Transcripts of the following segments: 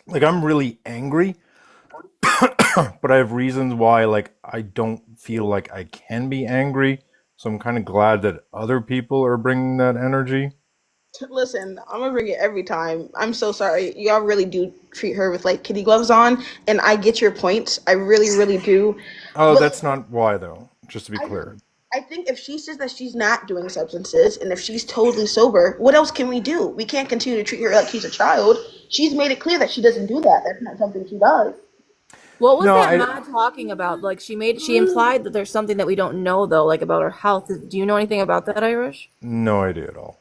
Like I'm really angry, but I have reasons why like I don't feel like I can be angry. So I'm kind of glad that other people are bringing that energy. Listen, I'm gonna bring it every time. I'm so sorry. Y'all really do treat her with like kitty gloves on, and I get your points. I really, really do. Oh, But that's not why though. Just to be I just, clear. I think if she says that she's not doing substances, and if she's totally sober, what else can we do? We can't continue to treat her like she's a child. She's made it clear that she doesn't do that. That's not something she does. What was No, that I mod talking about? Like she implied that there's something that we don't know though, like about her health. Do you know anything about that, Irish? no idea at all.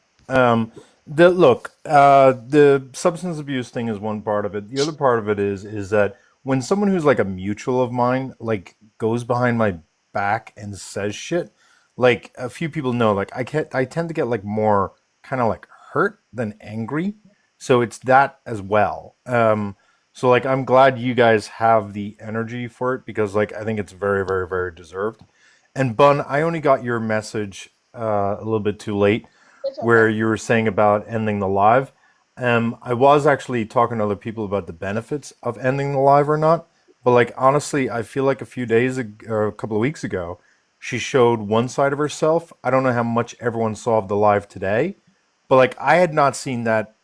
The substance abuse thing is one part of it. The other part of it is that when someone who's like a mutual of mine like goes behind my back and says shit, like a few people know, like I tend to get like more kind of like hurt than angry. So it's that as well. So like I'm glad you guys have the energy for it because like I think it's very, very, very deserved. And Bun, I only got your message a little bit too late, It's where okay. you were saying about ending the live. I was actually talking to other people about the benefits of ending the live or not. But like honestly, I feel like a few days ago, or a couple of weeks ago, she showed one side of herself. I don't know how much everyone saw of the live today, but like I had not seen that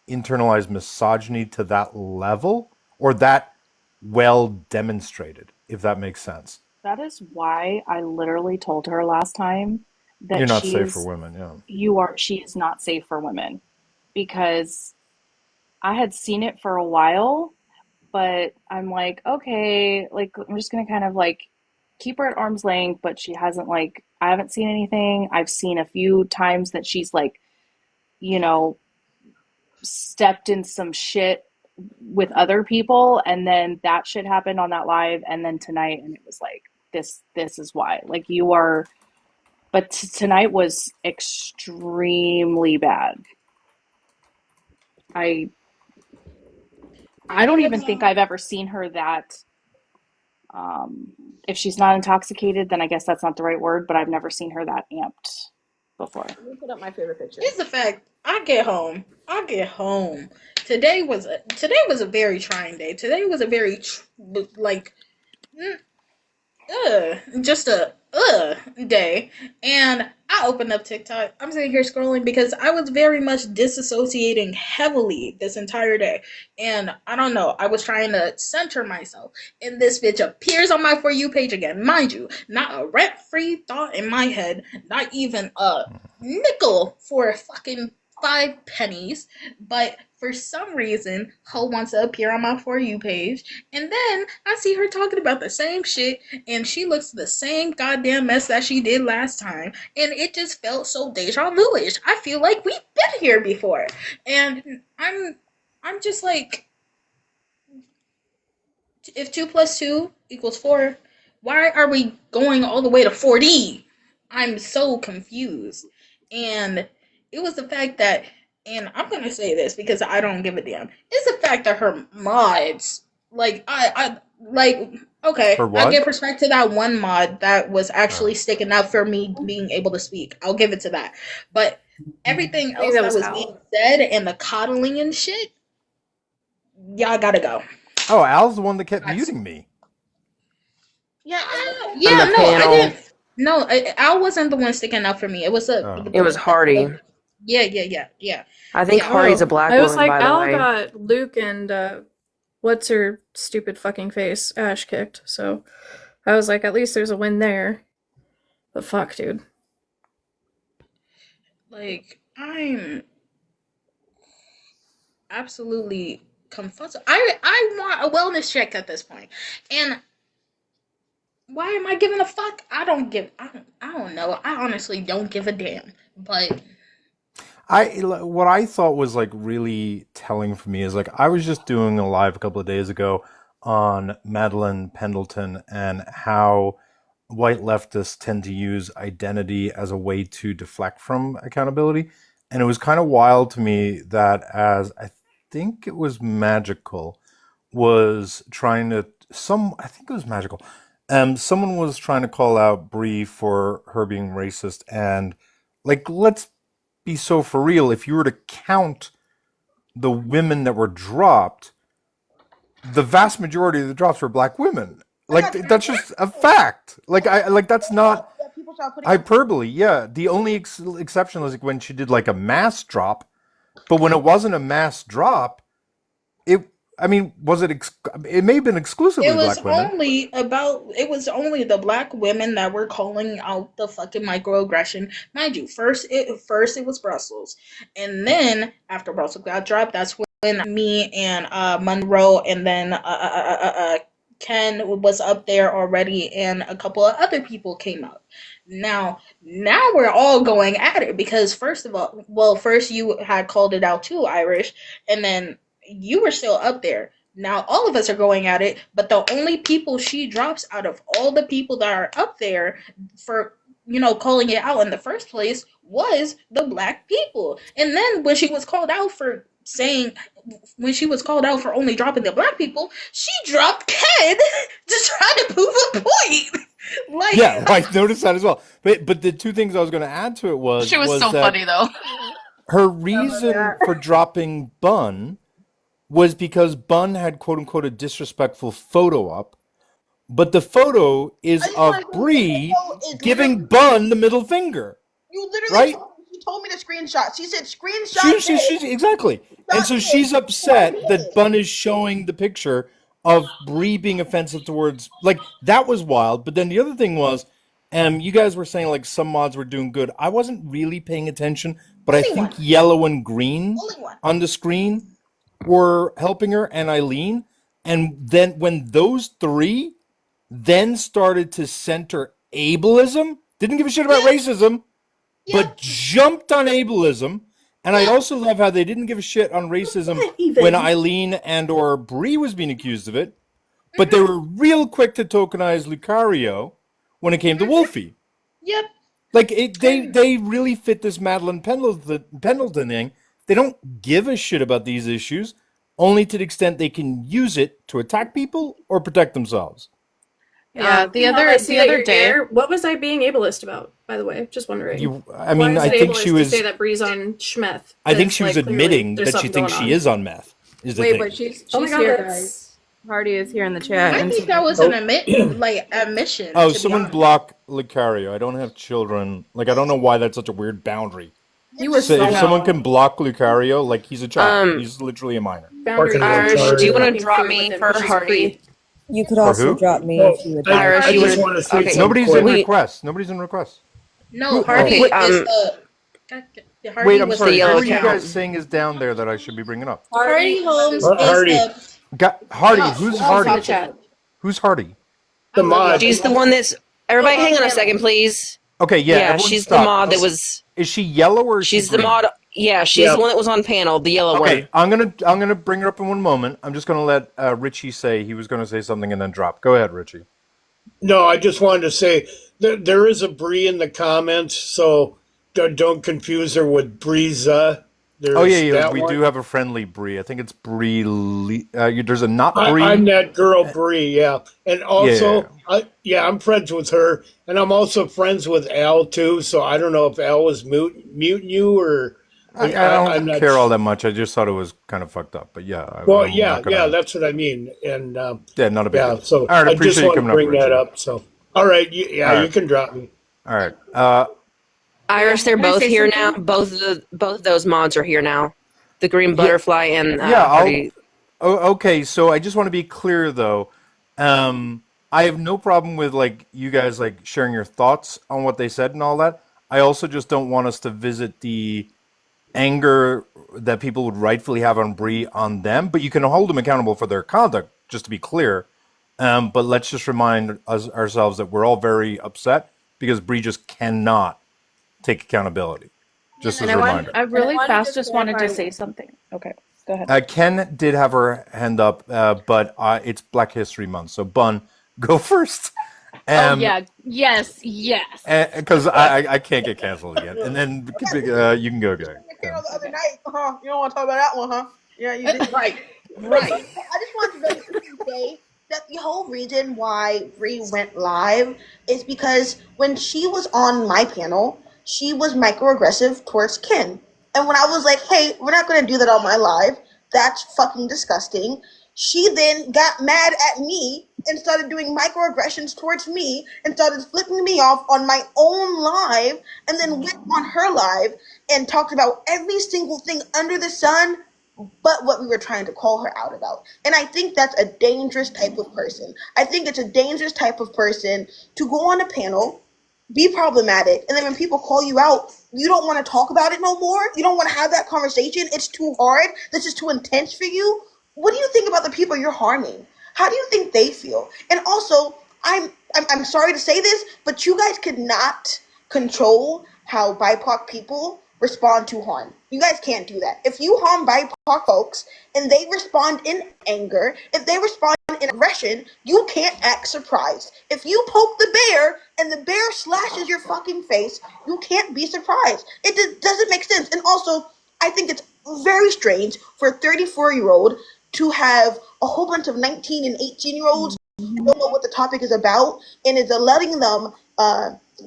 internalized misogyny to that level or that well demonstrated, if that makes sense. That is why I literally told her last time You're that not safe for women, yeah. she is not safe for women because I had seen it for a while, but I'm like, okay, like I'm just gonna kind of like keep her at arm's length, but she hasn't like I haven't seen anything. I've seen a few times that she's like, you know, stepped in some shit with other people and then that shit happened on that live and then tonight and it was like this is why. Like you are but tonight was extremely bad. I I don't even think I've ever seen her that if she's not intoxicated, then I guess that's not the right word, but I've never seen her that amped before. Let me put up my favorite picture. Here's the fact. I get home. I get home. Today was a very trying day. Today was a very like mm, just a day. And I opened up TikTok. I'm sitting here scrolling because I was very much disassociating heavily this entire day. And I don't know, I was trying to center myself. And this bitch appears on my For You page again. Mind you, not a rent free thought in my head, not even a nickel for fucking 5 pennies, but for some reason, Ho wants to appear on my For You page, and then I see her talking about the same shit, and she looks the same goddamn mess that she did last time, and it just felt so deja vu-ish. I feel like we've been here before, and I'm just like, if 2 plus 2 equals 4, why are we going all the way to 4D? I'm so confused. And it was the fact that, and I'm gonna say this because I don't give a damn. It's the fact that her mods, like like, Her okay, I what? give respect to that one mod that was Oh. actually sticking out for me being able to speak. I'll give it to that. But everything I think else that that was was Al. being said and the coddling and shit, y'all gotta go. Oh, Al's the one that kept muting me. Yeah, and the fact On Yeah, the that no, I panel, didn't. No, Al wasn't the one sticking out for me. It was the Oh. it was person that Hardy. said, yeah, yeah, yeah, yeah, I think yeah. Hardy's a Oh, black I was woman, like, by the Al way. got Luke and what's her stupid fucking face Ash kicked. So I was like, at least there's a win there. But fuck, dude. Like, I'm absolutely confused. I want a wellness check at this point, and why am I giving a fuck? I don't know. I honestly don't give a damn. But What I thought was like really telling for me is like I was just doing a live a couple of days ago on Madeline Pendleton and how white leftists tend to use identity as a way to deflect from accountability. And it was kind of wild to me that as I think it was Magical was trying to some I think it was Magical. Someone was trying to call out Bree for her being racist and like let's be so for real. If you were to count the women that were dropped, the vast majority of the drops were black women. I'm Like not trying that's to just a fact. That's not that people start putting up. hyperbole. Yeah, the only exception was like when she did like a mass drop, but when it wasn't a mass drop, it. I mean, was it? It may have been exclusively black women. It was only the black women that were calling out the fucking microaggression. Mind you, first it was Brussels. And then after Brussels got dropped, that's when me and Monroe and then Ken was up there already and a couple of other people came up. Now we're all going at it because first of all, well, first you had called it out too, Irish, and then you were still up there. Now all of us are going at it, but the only people she drops out of all the people that are up there for calling it out in the first place was the black people. And then when she was called out for only dropping the black people, she dropped Ken to try to prove a point. Yeah, Like I noticed that as well. But the two things I was going to add to it She was was so that funny though. her reason for dropping Bun was because Bun had quote unquote a disrespectful photo up, but the photo I is just of want to Bree is giving literally Bun the middle finger, you literally right? she told me the screenshot. She said screenshot She's this, exactly. And so screenshot she's this, screenshot upset that this. Bun is showing the picture of Bree being offensive towards, like, that was wild. But then the other thing was, you guys were saying like some mods were doing good. I wasn't really paying attention, but I Only think one. yellow and green Only one. on the screen were helping her and Eileen. And then when those three then started to center ableism, didn't give a shit about Yep. racism, Yep. but jumped on ableism. And I Yep. also love how they didn't give a shit on racism Even. when Eileen and or Bree was being accused of it, but they were real quick to tokenize Lucario when it came to Wolfie. yep. Like they really fit this Madeline Pendleton thing. They don't give a shit about these issues, only to the extent they can use it to attack people or protect themselves. Yeah, the Helen, other I see the that other you're day. here. What was I being ableist about, by the way? Just wondering. I Why mean, is I it think ableist she to was. say that Bree's on Schmeth? I think It's, she was like, clearly admitting there's that she something thinks going she on. is on meth. Is the Wait, thing. but she's Oh my God, here, that's- guys. Hardy is here in the chat. I and think that was an admission. Oh, to be someone honest. block Lucario. I don't have children. Like, I don't know why that's such a weird boundary. you were So if so someone can block Lucario, like he's a child. He's literally a minor. boundary. Fucking Irish, do you want to Fucking drop through me with him for 'cause she's a Hardy? creep. You could For also who? drop me Oh, if you would I- like. Irish, I you just would- want to say okay. something Nobody's quick. in We- request. Nobody's in request. No, Hardy Okay, is the. Hardy Wait, I'm was sorry. the Who yellow are you account. guys saying is down there that I should be bringing up? Hardy Holmes Hardy. is Hardy. Oh, Who's She's in the Hardy? chat. Who's Hardy? The mod. She's the one that's. Everybody, hang on a second, please. Okay, yeah. Yeah, everyone she's stop. the mod that was. Is she yellow or is She's she the green? mod. Yeah, she's Yeah. the one that was on panel, the yellow Okay, one. I'm gonna bring her up in one moment. I'm just gonna let Richie say he was gonna say something and then drop. Go ahead, Richie. No, I just wanted to say there is a Bree in the comments, so don't confuse her with Breeza. There's Oh yeah. that We one. do have a friendly Bree. I think it's Bree. There's a not Bree. I'm that girl Bree, yeah. And also, Yeah. I'm friends with her, and I'm also friends with Al too. So I don't know if Al was muting you or I I'm don't not care all sure. that much. I just thought it was kind of fucked up. But yeah. Well, I'm yeah, not gonna- that's what I mean. And Yeah, not a big yeah, deal. so All right, I I appreciate just you want to coming up, bring that Richie. up. So all right, All you right. can drop me. All right. Irish, they're Can I both say here something? now. Both of those mods are here now. The green butterfly and Yeah, Hardy. Okay, so I just want to be clear though. I have no problem with like you guys like sharing your thoughts on what they said and all that. I also just don't want us to visit the anger that people would rightfully have on Bree on them, but you can hold them accountable for their conduct, just to be clear. But let's just remind ourselves that we're all very upset because Bree just cannot take accountability. Just as a reminder. I really wanted fast to just wanted to clarify- say something. Okay, go ahead. Ken did have her hand up, but it's Black History Month, so Bun, go first. Oh yeah, yes. Because I can't get canceled again. And then you can go, Gary. The other night, huh? You don't want to talk about that one, huh? Yeah, you did. right. I just want to very quickly say that the whole reason why Bree went live is because when she was on my panel, she was microaggressive towards Ken. And when I was like, hey, we're not going to do that on my live, That's fucking disgusting. She then got mad at me and started doing microaggressions towards me and started flipping me off on my own live, and then went on her live and talked about every single thing under the sun but what we were trying to call her out about. And I think that's a dangerous type of person. I think it's a dangerous type of person to go on a panel, be problematic, and then when people call you out, you don't want to talk about it no more. You don't want to have that conversation. It's too hard. This is too intense for you. What do you think about the people you're harming? How do you think they feel? And also, I'm sorry to say this, but you guys could not control how BIPOC people respond to harm. You guys can't do that. If you harm BIPOC folks and they respond in anger, if they respond in aggression, you can't act surprised. If you poke the bear and the bear slashes your fucking face, you can't be surprised. It doesn't make sense. And also, I think it's very strange for a 34-year-old to have a whole bunch of 19 and 18-year-olds who don't know what the topic is about and is letting them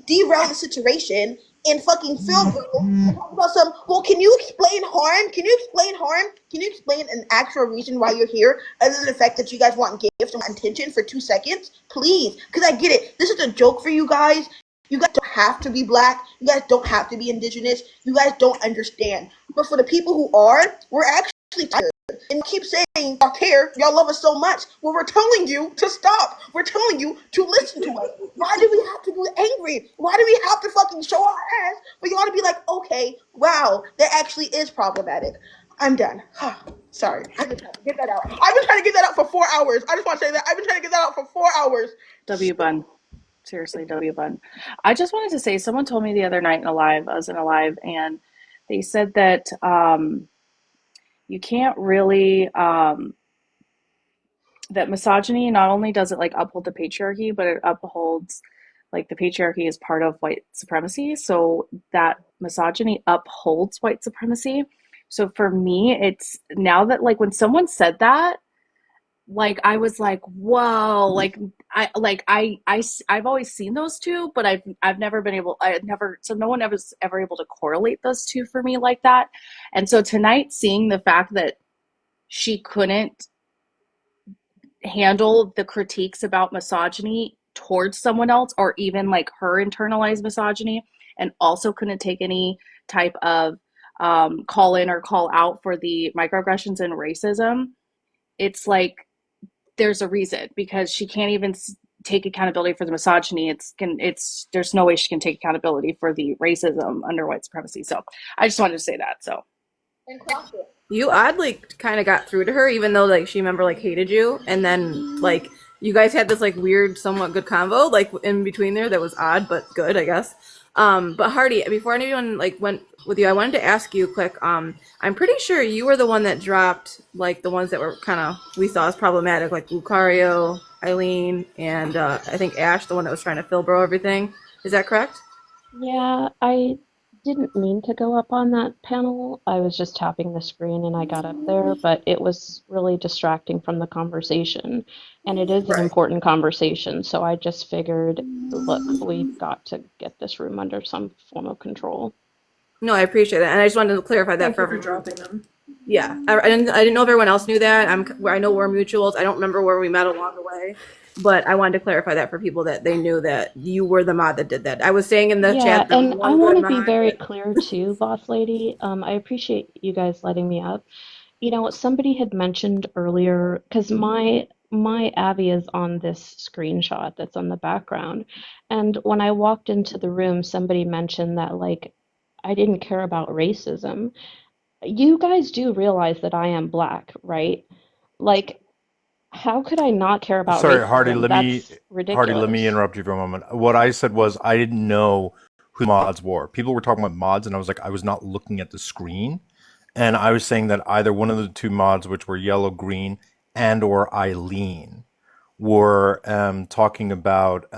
derail the situation and fucking feel good and talk about some, well, can you explain harm? Can you explain harm? Can you explain an actual reason why you're here other than the fact that you guys want gifts and attention for 2 seconds? Please, because I get it. This is a joke for you guys. You guys don't have to be black. You guys don't have to be indigenous. You guys don't understand. But for the people who are, we're actually tired. And you keep saying y'all care, y'all love us so much. Well, we're telling you to stop. We're telling you to listen to us. Why do we have to be angry? Why do we have to fucking show our ass for y'all to be like, okay, wow, that actually is problematic. I'm done. Sorry. I've been trying to get that out. I've been trying to get that out for 4 hours. I just want to say that. I've been trying to get that out for 4 hours. W bun. Seriously, W bun. I just wanted to say, someone told me the other night in a live, I was in a live, and they said that you can't really that misogyny not only does it like uphold the patriarchy, but it upholds like the patriarchy is part of white supremacy. So that misogyny upholds white supremacy. So for me, it's now that like when someone said that, like I was like, whoa, I've always seen those two, but I've never been able, I never, so no one was ever able to correlate those two for me like that. And so tonight, seeing the fact that she couldn't handle the critiques about misogyny towards someone else, or even like her internalized misogyny, and also couldn't take any type of call in or call out for the microaggressions and racism, it's like there's a reason, because she can't even take accountability for the misogyny. It's there's no way she can take accountability for the racism under white supremacy. So I just wanted to say that. So You oddly kind of got through to her, even though like she remember like hated you, and then like you guys had this like weird, somewhat good convo like in between there that was odd but good, I guess. But Hardy, before anyone like went with you, I wanted to ask you quick. I'm pretty sure you were the one that dropped like the ones that were kind of we saw as problematic, like Lucario, Eileen, and I think Ash, the one that was trying to filbro everything. Is that correct? Yeah, I didn't mean to go up on that panel. I was just tapping the screen and I got up there, but it was really distracting from the conversation. And it is an Right. important conversation, so I just figured, look, we've got to get this room under some form of control. No, I appreciate it, and I just wanted to clarify that Thank for you for everyone. dropping them. Yeah, I didn't know if everyone else knew that. I know we're mutuals. I don't remember where we met along the way, but I wanted to clarify that for people that they knew that you were the mod that did that. I was saying in the Yeah, chat the and I one want good to be mod. very clear too, boss lady. I appreciate you guys letting me up. You know, somebody had mentioned earlier, because my Abby is on this screenshot that's on the background. And when I walked into the room, somebody mentioned that like I didn't care about racism. You guys do realize that I am black, right? Like, how could I not care about Sorry, Hardy. racism? That's Let me ridiculous. interrupt you for a moment. What I said was I didn't know who the mods were. People were talking about mods, and I was like, I was not looking at the screen, and I was saying that either one of the two mods, which were yellow, green, and or Eileen, were talking about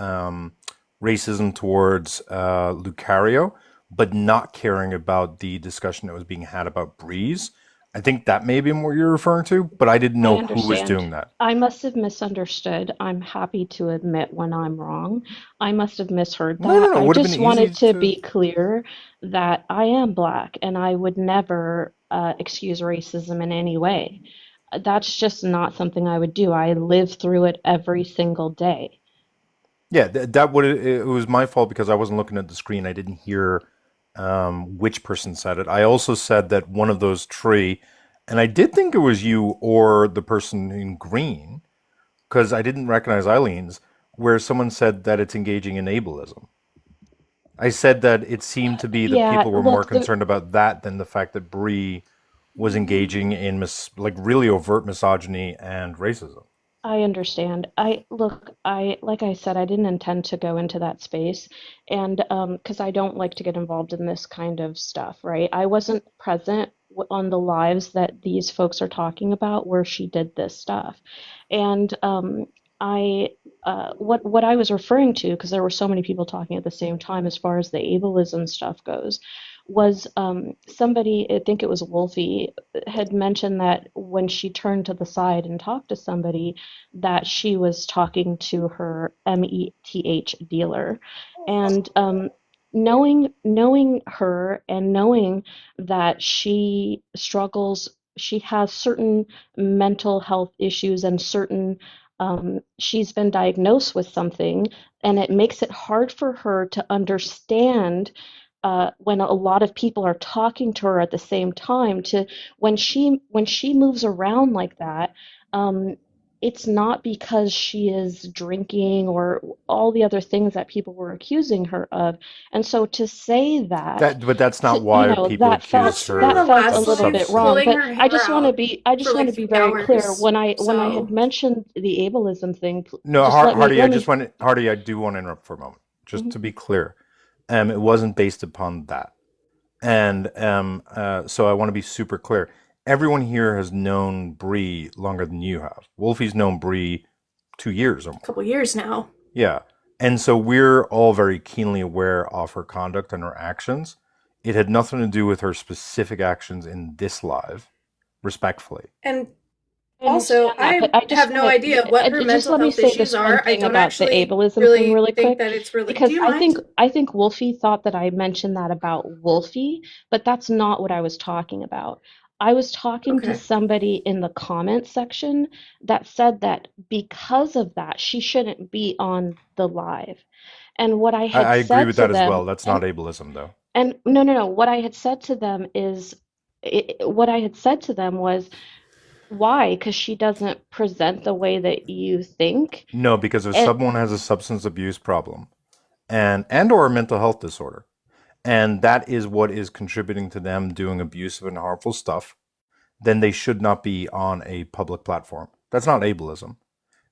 racism towards Lucario, but not caring about the discussion that was being had about Breeze. I think that may be what you're referring to, but I didn't I know who was understand. doing that. I must have misunderstood. I'm happy to admit when I'm wrong. I must have misheard No, no, that. no. It I would have been just easy wanted to to. be clear that I am black and I would never excuse racism in any way. That's just not something I would do. I live through it every single day. Yeah, that would it was my fault because I wasn't looking at the screen. I didn't hear which person said it. I also said that one of those three, and I did think it was you or the person in green because I didn't recognize Eileen's, where someone said that it's engaging in ableism. I said that it seemed to be that Yeah, people were more look, concerned about that than the fact that Bree was engaging in like really overt misogyny and racism. I understand. I look, I like I said, I didn't intend to go into that space and because I don't like to get involved in this kind of stuff, right? I wasn't present on the lives that these folks are talking about where she did this stuff. And I what I was referring to, because there were so many people talking at the same time as far as the ableism stuff goes, was somebody, I think it was Wolfie, had mentioned that when she turned to the side and talked to somebody, that she was talking to her METH dealer. And knowing her and knowing that she struggles, she has certain mental health issues and certain she's been diagnosed with something, and it makes it hard for her to understand when a lot of people are talking to her at the same time. To when she moves around like that, um, it's not because she is drinking or all the other things that people were accusing her of. And so to say that, But that's not to, you why know, people accuse Watched her in that the her felt a of last little live bit wrong. pulling substance. But her hair out I for just want like to be three very clear hours. when I had So mentioned the ableism thing. No, Just Hardy, let I just me. want Hardy, I do want to interrupt for a moment, just Mhm. to be clear. It wasn't based upon that, and so I want to be super clear. Everyone here has known Bree longer than you have. Wolfie's known Bree 2 years or a more. couple years now. Yeah, and so we're all very keenly aware of her conduct and her actions. It had nothing to do with her specific actions in this live, respectfully. And I also, understand that, but I I just have want no to idea what her just mental let me health say issues this one are. I thing don't about the actually ableism thing really really think quick, that it's really. Do because you I think mind? I think Wolfie thought that I mentioned that about Wolfie, but that's not what I was talking about. I was talking to Okay. somebody in the comments section that said that because of that, she shouldn't be on the live. And what I had I agree said with to that as them, well. That's not ableism, though. and no, no, no, what I had said to them is, what I had said to them was, why? Because she doesn't present the way that you think. No, because if And someone has a substance abuse problem and or a mental health disorder, and that is what is contributing to them doing abusive and harmful stuff, then they should not be on a public platform. That's not ableism.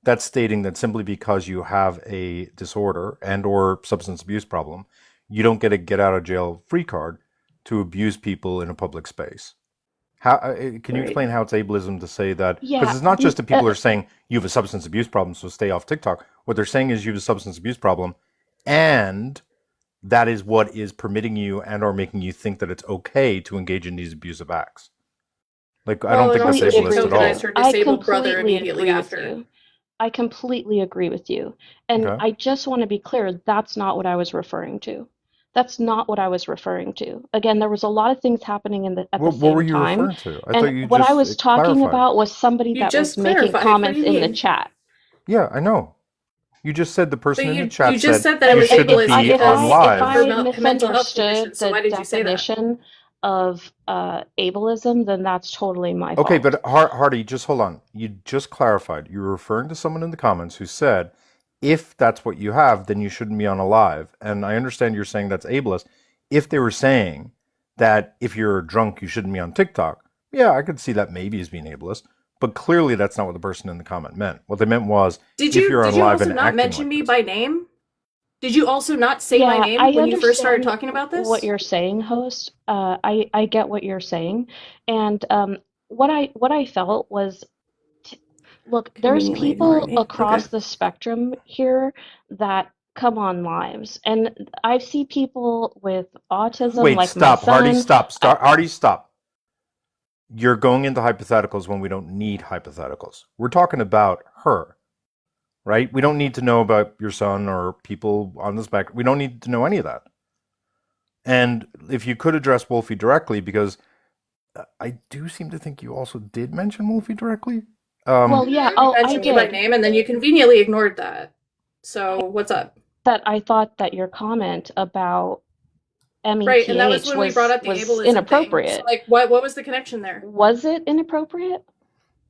That's stating that simply because you have a disorder and or substance abuse problem, you don't get a get out of jail free card to abuse people in a public space. How can you Right. explain how it's ableism to say that? Because yeah, it's not just that people are saying you have a substance abuse problem, so stay off TikTok. What they're saying is you have a substance abuse problem, and that is what is permitting you and or making you think that it's okay to engage in these abusive acts. Like I don't Well, and think that's also completely she agree ableist at with tokenized you. all. her I disabled brother completely immediately agree with after. you. I completely agree with you. And Okay. I just want to be clear, that's not what I was referring to. That's not what I was referring to. Again, there was a lot of things happening at the What were same you time. referring to? I thought And you what I just was talking clarified. about was somebody You that was just making clarified. What do comments you in the mean? chat. Yeah, I know. You just said the But person in the you chat just said said that it And you was shouldn't ableist be on because if of live. her I mental health misunderstood condition. So the why did you say that? definition of ableism, then that's totally my Okay, fault. but Hardy, just hold on. You just clarified. You were referring to someone in the comments who said, if that's what you have, then you shouldn't be on a live. And I understand you're saying that's ableist. If they were saying that if you're drunk, you shouldn't be on TikTok, yeah, I could see that maybe as being ableist. But clearly, that's not what the person in the comment meant. What they meant was, if you're on Did you live also and not acting mention like me this. by name? Did you also not say my Yeah, name I when you first started understand talking about what this? you're saying, host. I get what you're saying, and what I felt was, t look, there's Conveniently ignoring people me. Okay. across the spectrum here that come on lives, and I see people with autism, Wait, like my stop. Hardy, son. stop. I, Hardy, stop. you're going into hypotheticals when we don't need hypotheticals. We're talking about her, right? We don't need to know about your son or people on the spectrum. We don't need to know any of that. And if you could address Wolfie directly, because I do seem to think you also did mention Wolfie directly. Well, yeah, You oh, I mentioned me by did. name, and then you conveniently ignored that. So what's up? That I thought that your comment about Right, and that was METH when we brought up the was ableism thing. So, inappropriate. like, what was the connection there? Was it inappropriate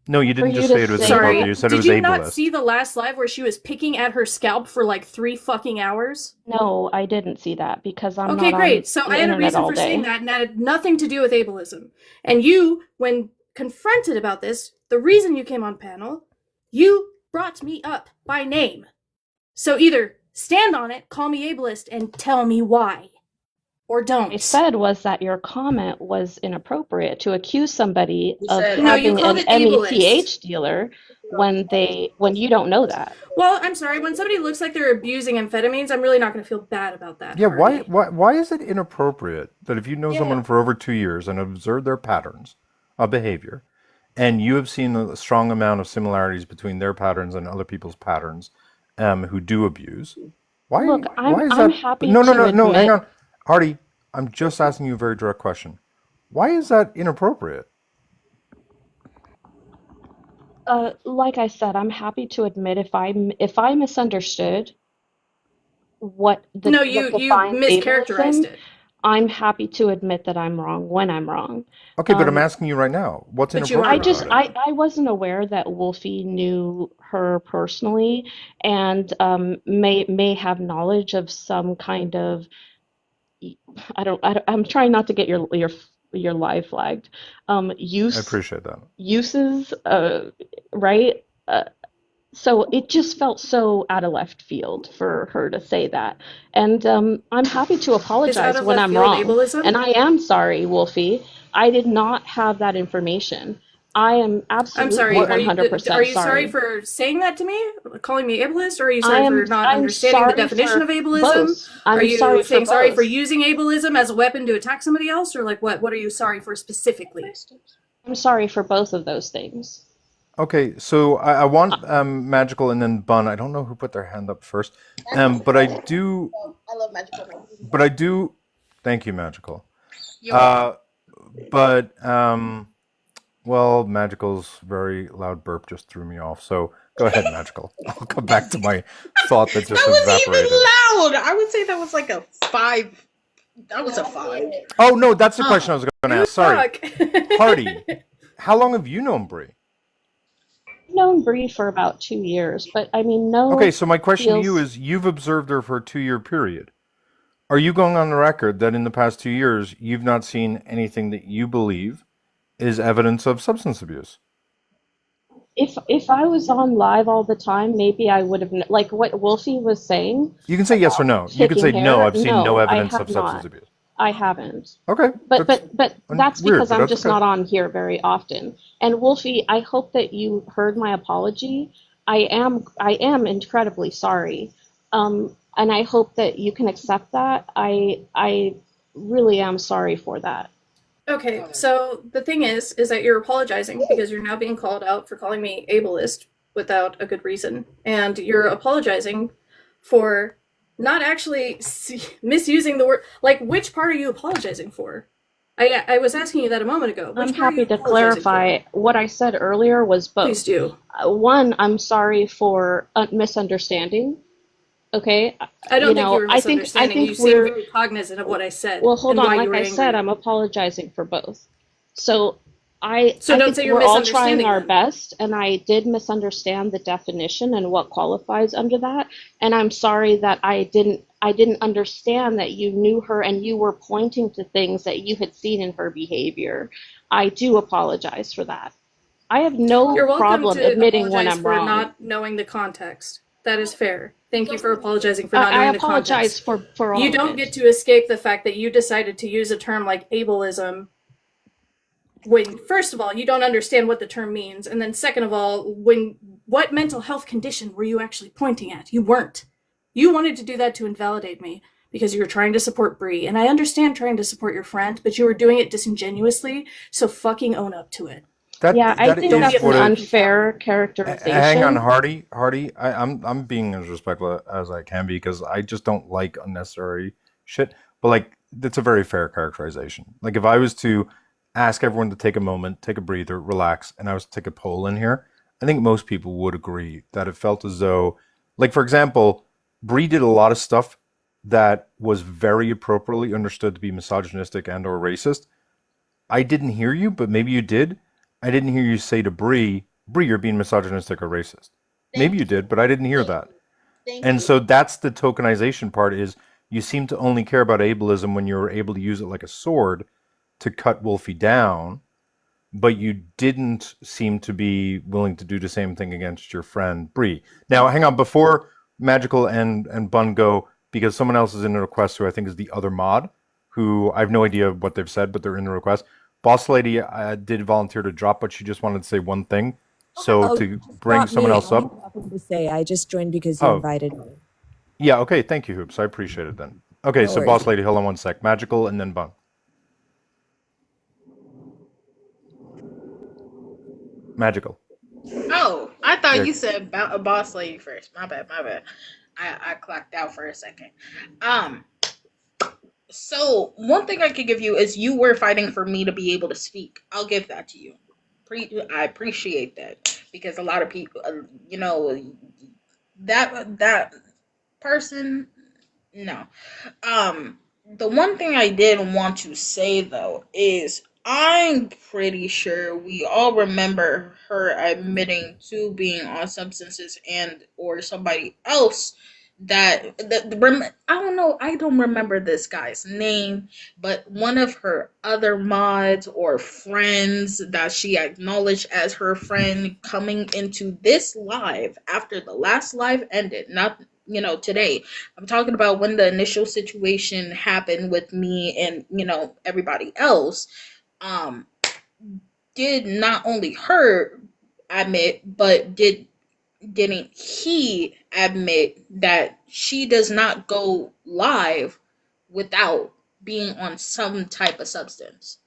No, you for didn't you just to say it was say inappropriate. that? You said it Did was you not see ableist. the last live where she was picking at her scalp for like 3 fucking hours? No, I didn't see that because I'm Okay, not on great. So the I had a internet reason all for saying day. that, and that had nothing to do with ableism. And you, when confronted about this, the reason you came on panel, you brought me up by name. So either stand on it, call me ableist, and tell me why. Or What I don't. said was that your comment was inappropriate to accuse somebody You of said No, you having called an it ableist. METH dealer when you don't know that. Well, I'm sorry. When somebody looks like they're abusing amphetamines, I'm really not going to feel bad about that. Yeah, Hardy. why is it inappropriate that if you know Yeah. someone for over 2 years and observed their patterns of behavior, and you have seen a strong amount of similarities between their patterns and other people's patterns, who do abuse, Look, why is I'm that? happy No, no, to no, no. Hang admit. on, Artie. I'm just asking you a very direct question. Why is that inappropriate? Like I said, I'm happy to admit if I misunderstood No, what you defines mischaracterized ableism, it. I'm happy to admit that I'm wrong when I'm wrong. Okay, but I'm Um, asking you right now. What's But you are I inappropriate wrong. just about it? I wasn't aware that Wolfie knew her personally and may have knowledge of some kind of I'm trying not to get your live flagged. I Use appreciate that. uses right? So it just felt so out of left field for her to say that. And I'm happy to Is out apologize of when left I'm field wrong. ableism? And I am sorry, Wolfie. I did not have that information. I am I'm absolutely sorry. What? Are 100% you sorry sorry. for saying that to me, calling me ableist, or are you sorry for not I'm understanding the sorry definition for of ableism? both. Are I'm you sorry for saying sorry for both. using ableism as a weapon to attack somebody else, or like what are you sorry for specifically? I'm sorry for both of those things. Okay, so I want Magical and then Bun. I don't know who put their hand up first, but I do. I love magical. But I do. Thank you, Magical. You're welcome. Uh, but well, Magical's very loud burp just threw me off. So go ahead, Magical. I'll come back to my thought that just That was evaporated. even loud. I would say that was like a 5. That was a 5. Oh no, that's the question I was going to ask. Sorry, Fuck. Hardy. How long have you known Bree? I've known Bree for about 2 years, but I mean, Okay, no so my question to you feels. is: you've observed her for a 2 year period. Are you going on the record that in the past 2 years you've not seen anything that you believe is evidence of substance abuse? If I was on live all the time, maybe I would have like what Wolfie was saying You can say yes or no. You can kicking say no. hair. I've seen no No, I evidence have of substance not. abuse. I haven't. Okay, But that's weird, because but I'm that's just okay. not on here very often. And Wolfie, I hope that you heard my apology. I am incredibly sorry. And I hope that you can accept that. I really am sorry for that. Okay, so the thing is that you're apologizing because you're now being called out for calling me ableist without a good reason, and you're apologizing for not actually misusing the word. Like, which part are you apologizing for? I was asking you that a moment ago. I'm Which part are you happy to apologizing clarify for? what I said earlier was Please both. do. One, I'm sorry for misunderstanding. Okay, I don't think you were I misunderstanding. You think seem we're very cognizant of what I said well. Hold and on, why you like were I said, angry. I'm apologizing for both. So I So I don't think say you're we're all trying misunderstanding our then. best, and I did misunderstand the definition and what qualifies under that. And I'm sorry that I didn't understand that you knew her and you were pointing to things that you had seen in her behavior. I do apologize for that. I have no You're welcome problem to admitting when apologize I'm for wrong. not knowing the context. That is fair. Thank you for apologizing for not I knowing the apologize context. for all You of don't it. get to escape the fact that you decided to use a term like ableism when, first of all, you don't understand what the term means, and then second of all, what mental health condition were you actually pointing at? You weren't. You wanted to do that to invalidate me because you were trying to support Bree. And I understand trying to support your friend, but you were doing it disingenuously, so fucking own up to it. Yeah, I That think Don't be is a that's an what it. fucking coward. unfair Hang on, characterization. Hardy. I'm being as respectful as I can be because I just don't like unnecessary shit. But like, that's a very fair characterization. Like, if I was to ask everyone to take a moment, take a breather, relax, and I was to take a poll in here, I think most people would agree that it felt as though, like, for example, Bree did a lot of stuff that was very appropriately understood to be misogynistic and or racist. I didn't hear you, but maybe you did. I didn't hear you say to Bree, you're being misogynistic or racist. Maybe Thank you you. did, but I didn't hear Thank that. you. Thank And you. so that's the tokenization part is you seem to only care about ableism when you're able to use it like a sword to cut Wolfie down, but you didn't seem to be willing to do the same thing against your friend Bree. Now, hang on, before Magical and Bun go, because someone else is in the request who I think is the other mod, who I have no idea what they've said, but they're in the request. Boss Lady did volunteer to drop, but she just wanted to say one thing. Okay. So Oh, to just bring drop someone me. else I have up. nothing to say. I just joined because you Oh, invited me. yeah, okay, thank you, Hoops. I appreciate it then. Okay, No so worries. Boss Lady, hold on one sec. Magical and then Bun. Magical. Oh, I thought There. you said about a boss lady first. My bad, my bad. I clocked out for a second. Um, so one thing I could give you is you were fighting for me to be able to speak. I'll give that to you. I appreciate that because a lot of people, that person, no. The one thing I did want to say though is I'm pretty sure we all remember her admitting to being on substances and or somebody else I don't know, I don't remember this guy's name, but one of her other mods or friends that she acknowledged as her friend coming into this live after the last live ended, not today. I'm talking about when the initial situation happened with me and, everybody else. Um, did not only her admit, but didn't he admit that she does not go live without being on some type of substance?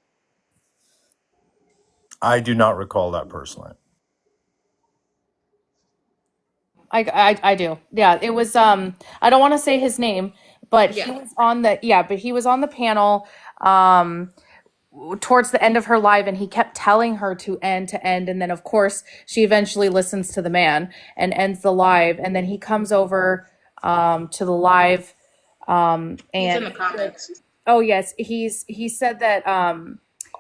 I do not recall that personally. I do. Yeah, it was I don't want to say his name, but he Yeah. was on the yeah, but he was on the panel um towards the end of her live, and he kept telling her to end, and then of course she eventually listens to the man and ends the live, and then he comes over to the live He's in and the comments. oh yes, he said that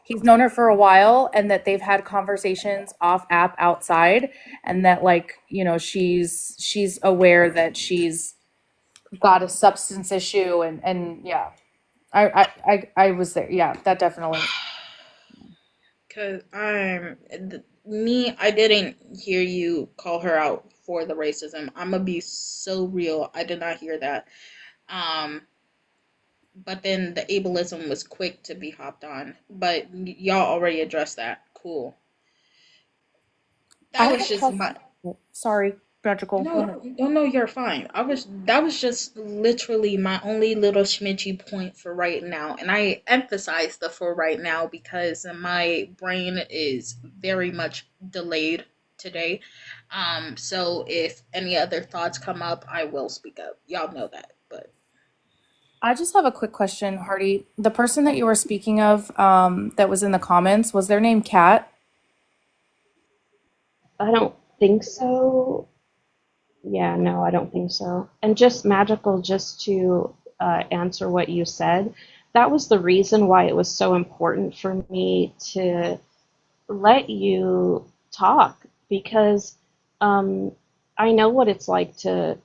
he's known her for a while and that they've had conversations off app outside, and that like, she's aware that she's got a substance issue, and yeah. I was there. Yeah, that definitely. Cause I didn't hear you call her out for the racism. I'm gonna be so real. I did not hear that. Um, but then the ableism was quick to be hopped on. But y'all already addressed that. Cool. I That have a was just question. my Sorry, Magical. Go no, ahead. no, no. You're fine. That was just literally my only little schmidgy point for right now, and I emphasize the for right now because my brain is very much delayed today. So if any other thoughts come up, I will speak up. Y'all know that, but I just have a quick question, Hardy. The person that you were speaking of, that was in the comments, was their name Kat? I don't think so. Yeah, no, I don't think so. And just magical, just to answer what you said, that was the reason why it was so important for me to let you talk because um, I know what it's like to,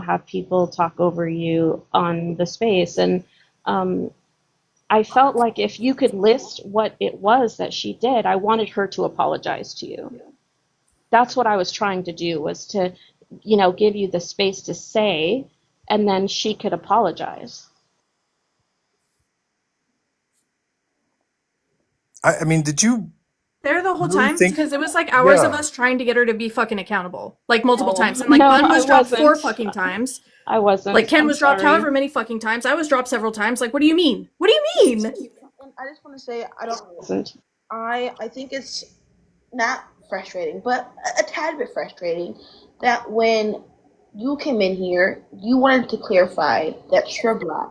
have people talk over you on the space. And um, I felt like if you could list what it was that she did, I wanted her to apologize to you. That's what I was trying to do was to, give you the space to say, and then she could apologize. I mean, did you? there the whole really time think, because it was like hours of yeah. us trying to get her to be fucking accountable, like multiple times. And like No, Bun I was dropped 4 wasn't. fucking times. I Like wasn't. Ken I'm was dropped sorry. however many fucking times. I was dropped several times. Like, what do you mean? What do you mean? And I just want to say, I don't. Wasn't. I think it's not frustrating, but a tad bit frustrating that when you came in here, you wanted to clarify that you're black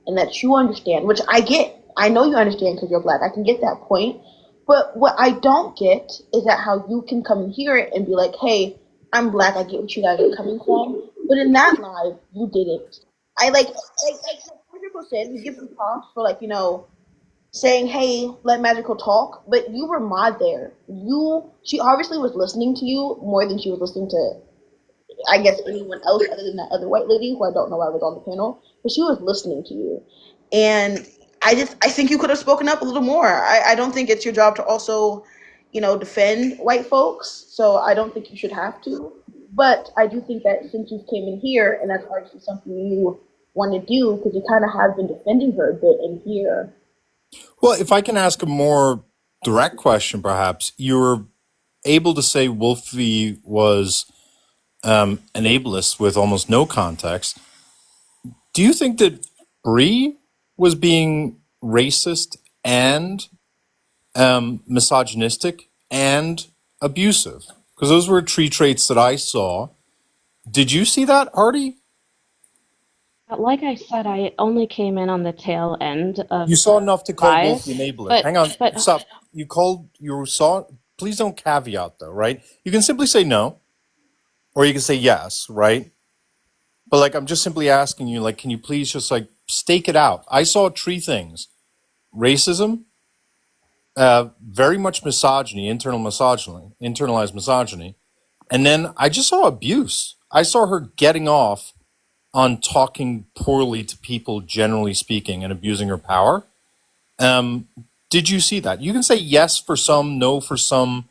and that you understand, which I get. I know you understand because you're black. I can get that point. But what I don't get is that how you can come in here and be like, hey, I'm black. I get what you guys are coming from. But in that live, you didn't. I like Magical said, we give some props for like, saying, "Hey, let Magical talk," but you were mod there. She obviously was listening to you more than she was listening to, I guess, anyone else other than that other white lady who I don't know why was on the panel. But she was listening to you, and I think you could have spoken up a little more. I don't think it's your job to also, defend white folks. So I don't think you should have to. But I do think that since you came in here, and that's obviously something you want to do because you kind of have been defending her a bit in here. Well, if I can ask a more direct question, perhaps you were able to say Wolfie was an ableist with almost no context. Do you think that Bree was being racist and misogynistic and abusive? Because those were three traits that I saw. Did you see that, Artie? Like I said, I only came in on the tail end of You saw the enough to call live, Wolfie an ableist. but Hang on, but stop. You saw. Please don't caveat though, right? You can simply say no, or you can say yes, right? But like, I'm just simply asking you, like, can you please just like stake it out? I saw three things: racism, very much misogyny, internalized misogyny, and then I just saw abuse. I saw her getting off on talking poorly to people, generally speaking, and abusing her power. Um, did you see that? You can say yes for some, no for some.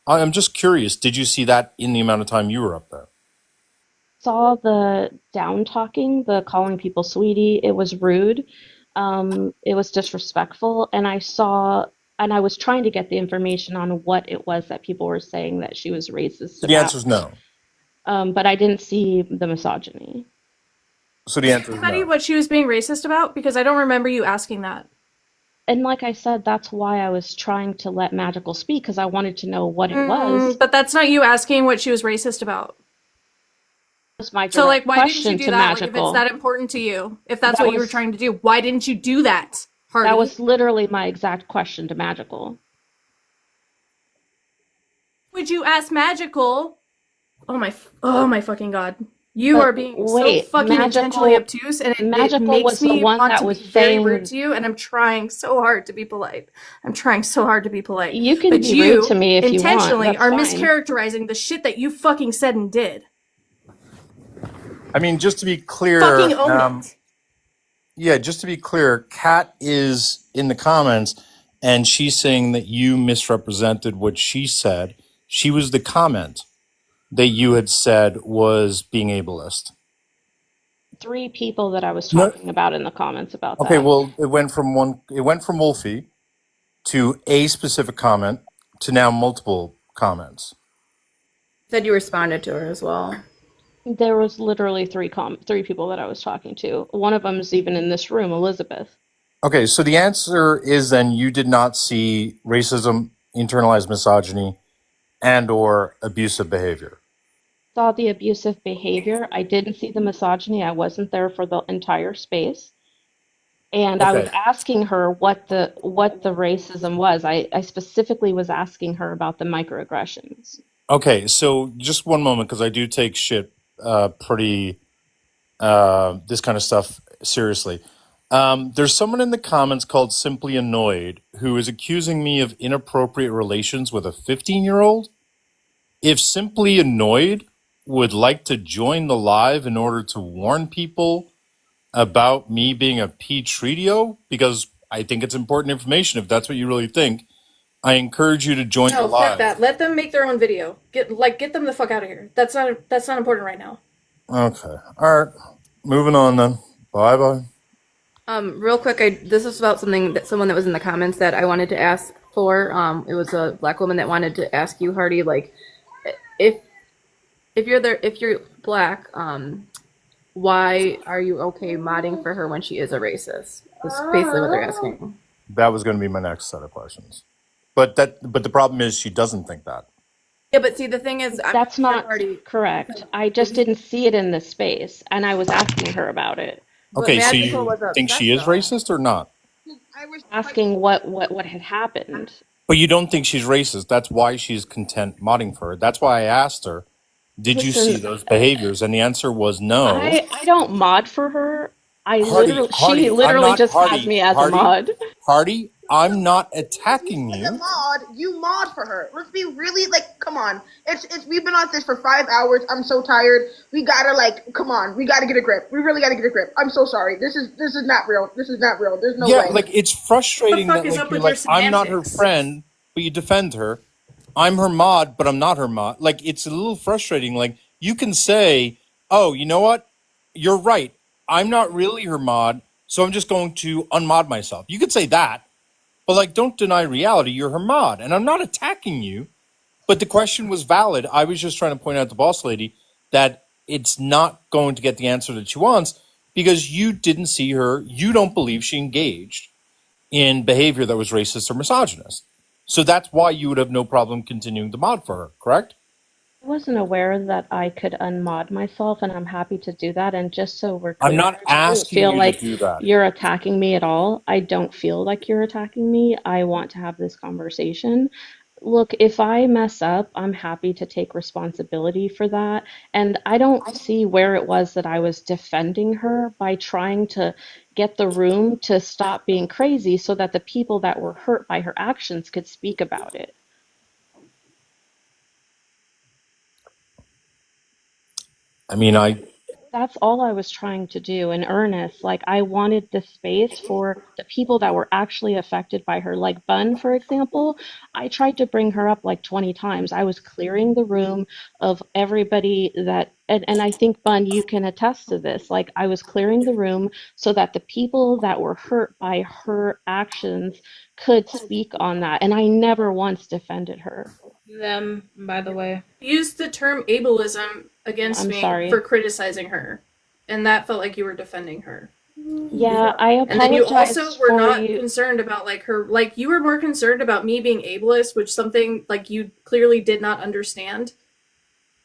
I'm just curious. Did you see that in the amount of time you were up there? saw the down talking, the calling people sweetie. It was rude. It was disrespectful, and I was trying to get the information on what it was that people were saying that she was racist So the answer is about. no. But I didn't see the misogyny. So the answer is Anybody no. what she was being racist about? Because I don't remember you asking that. And like I said, that's why I was trying to let Magical speak because I wanted to know what it was. But that's not you asking what she was racist about. That was my So, direct like, why didn't you question do to that? Like, if it's Magical. that important to you, if that's That what you were was trying to do, why didn't you do that, that Hardy? was literally my exact question to Magical. Would you ask Magical? Oh my fucking god! You But are being so wait, fucking intentionally obtuse, and it Magical makes was the me one want that to was be very rude saying to you. And I'm trying so hard to be polite. I'm trying so hard to be polite, you can but be rude to you me if you want. intentionally That's are fine. mischaracterizing the shit that you fucking said and did. I mean, just to be Fucking clear, own it. yeah, just to be clear, Kat is in the comments and she's saying that you misrepresented what she said. She was the comment that you had said was being ableist. 3 people that I was No. talking about in the comments about Okay, that. well, it went from Wolfie to a specific comment to now multiple comments. Said you responded to her as well. There was literally 3 people that I was talking to. One of them is even in this room, Elizabeth. Okay, so the answer is then you did not see racism, internalized misogyny, and or abusive behavior. Saw the abusive behavior. I didn't see the misogyny. I wasn't there for the entire space. And I was Okay. asking her what the racism was. I specifically was asking her about the microaggressions. Okay, so just one moment, because I do take shit pretty this kind of stuff seriously. There's someone in the comments called Simply Annoyed who is accusing me of inappropriate relations with a 15-year-old. If Simply Annoyed would like to join the live in order to warn people about me being a P-Treatio, because I think it's important information if that's what you really think, I encourage you to join the No, fuck live. that. Let them make their own video. Get them the fuck out of here. That's not important right now. Okay. All right. Moving on then. Bye-bye. Real quick, this is about something that someone that was in the comments that I wanted to ask for. It was a black woman that wanted to ask you, Hardy, like if if you're black, why are you okay modding for her when she is a racist? That's basically what they're asking. That was going to be my next set of questions. But the problem is she doesn't think that. Yeah, but see, the thing is, I'm That's sure not Hardy. correct. I just didn't see it in this space, and I was asking her about it, But Okay, so Magical you was think upset she is though. racist or not? I was asking what had happened. But you don't think she's racist. That's why she's content modding for her. That's why I asked her, did you see Listen, those behaviors? And the answer was no. I don't mod for her. She I'm literally not just has me as a mod. Hardy, I'm not attacking as a you. mod, you mod for her. Let's be really like, come on. It's we've been on this for 5 hours. I'm so tired. We gotta like, come on. We gotta get a grip. We really gotta get a grip. I'm so sorry. This is not real. This is not real. There's no Yeah, way. like it's What the frustrating fuck that is like up you're with your like, I'm not her semantics? friend, but you defend her. I'm her mod, but I'm not her mod. Like it's a little frustrating. Like you can say, "Oh, you know what? You're right. I'm not really her mod, so I'm just going to unmod myself." You could say that, but like don't deny reality. You're her mod, and I'm not attacking you. But the question was valid. I was just trying to point out to boss lady that it's not going to get the answer that she wants because you didn't see her. You don't believe she engaged in behavior that was racist or misogynist. So that's why you would have no problem continuing to mod for her, correct? I wasn't aware that I could unmod myself, and I'm happy to do that. And just so we're I'm clear, not I don't asking feel you to like do that. you're attacking me at all. I don't feel like you're attacking me. I want to have this conversation. Look, if I mess up, I'm happy to take responsibility for that. And I don't see where it was that I was defending her by trying to get the room to stop being crazy so that the people that were hurt by her actions could speak about it. I mean, That's all I was trying to do in earnest. Like, I wanted the space for the people that were actually affected by her. Like Bun, for example, I tried to bring her up like 20 times. I was clearing the room of everybody and I think, Bun, you can attest to this. Like, I was clearing the room so that the people that were hurt by her actions could speak on that. And I never once defended her. Them, by the way. Used the term ableism against I'm me for sorry. criticizing her, and that felt like you were defending her. Yeah, I And then you also apologize were for not you. concerned about like her, like you were more concerned about me being ableist, which something like you clearly did not understand.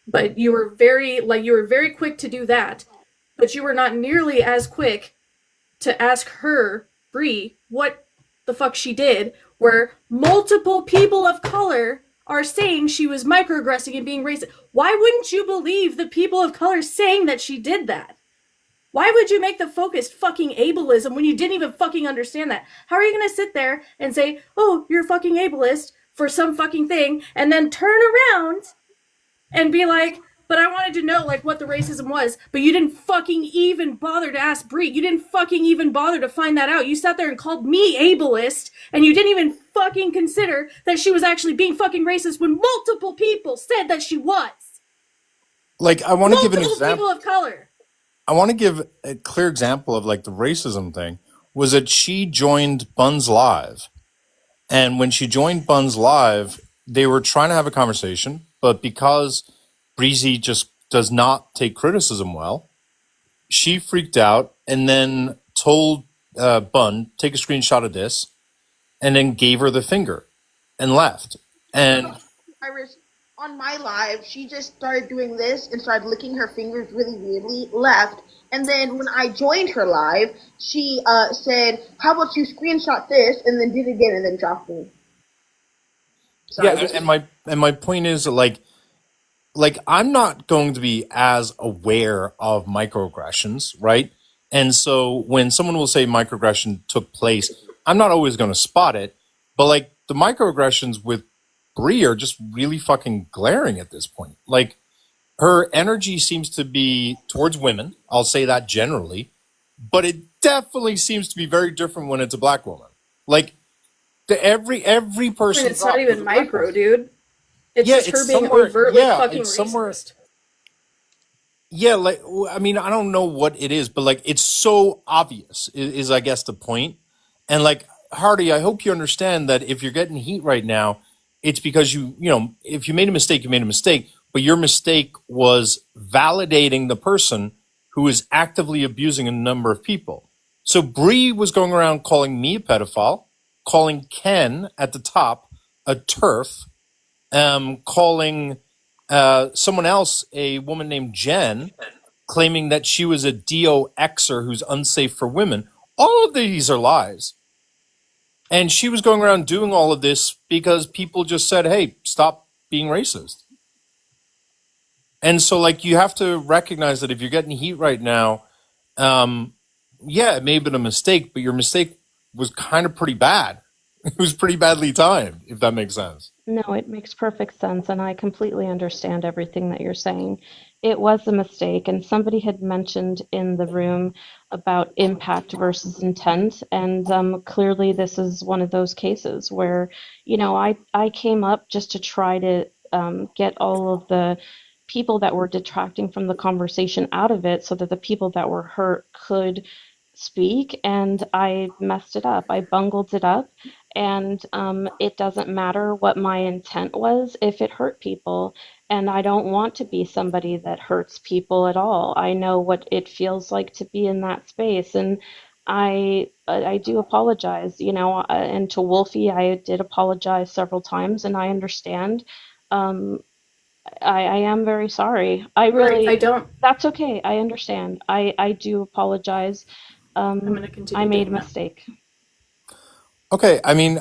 But you were very quick to do that, but you were not nearly as quick to ask her, Bree, what the fuck she did, where multiple people of color are saying she was microaggressing and being racist. Why wouldn't you believe the people of color saying that she did that? Why would you make the focus fucking ableism when you didn't even fucking understand that? How are you gonna sit there and say, oh, you're fucking ableist for some fucking thing, and then turn around and be like, but I wanted to know like what the racism was, but you didn't fucking even bother to ask Bree. You didn't fucking even bother to find that out. You sat there and called me ableist, and you didn't even fucking consider that she was actually being fucking racist when multiple people said that she was. like, I want to give an Multiple example. people of color. I want to give a clear example of like the racism thing was that she joined Buns Live. And when she joined Buns Live, they were trying to have a conversation, but because Breezy just does not take criticism well, she freaked out and then told Bun, take a screenshot of this, and then gave her the finger and left. And Iris, on my live, she just started doing this and started licking her fingers really weirdly, left. And then when I joined her live, she said, how about you screenshot this, and then did it again and then dropped me. Sorry. yeah, and my point is like I'm not going to be as aware of microaggressions, right? And so when someone will say microaggression took place, I'm not always going to spot it, but like the microaggressions with Brie are just really fucking glaring at this point. Like her energy seems to be towards women. I'll say that generally, but it definitely seems to be very different when it's a black woman. Like every I mean, person it's not dropped was even a black woman. micro, dude. It's Yeah, just her it's being somewhere. overtly Yeah, fucking it's somewhere. racist. Yeah, like I mean, I don't know what it is, but like it's so obvious is I guess the point. And like Hardy, I hope you understand that if you're getting heat right now, it's because if you made a mistake, you made a mistake, but your mistake was validating the person who is actively abusing a number of people. So Bree was going around calling me a pedophile, calling Ken at the top a turf, calling someone else, a woman named Jen, claiming that she was a DOXer who's unsafe for women. All of these are lies. And she was going around doing all of this because people just said, hey, stop being racist. And so, like, you have to recognize that if you're getting heat right now, yeah, it may have been a mistake, but your mistake was kind of pretty bad. It was pretty badly timed, if that makes sense. No, it makes perfect sense, and I completely understand everything that you're saying. It was a mistake, and somebody had mentioned in the room about impact versus intent, and clearly this is one of those cases where, I came up just to try to get all of the people that were detracting from the conversation out of it so that the people that were hurt could speak, and I messed it up. I bungled it up, and it doesn't matter what my intent was if it hurt people. And I don't want to be somebody that hurts people at all. I know what it feels like to be in that space, and I do apologize, and to Wolfie, I did apologize several times, and I understand. Um, I am very sorry. I don't. That's okay. I understand. I do apologize. I'm going to I continue made a doing that. mistake. Okay, I mean,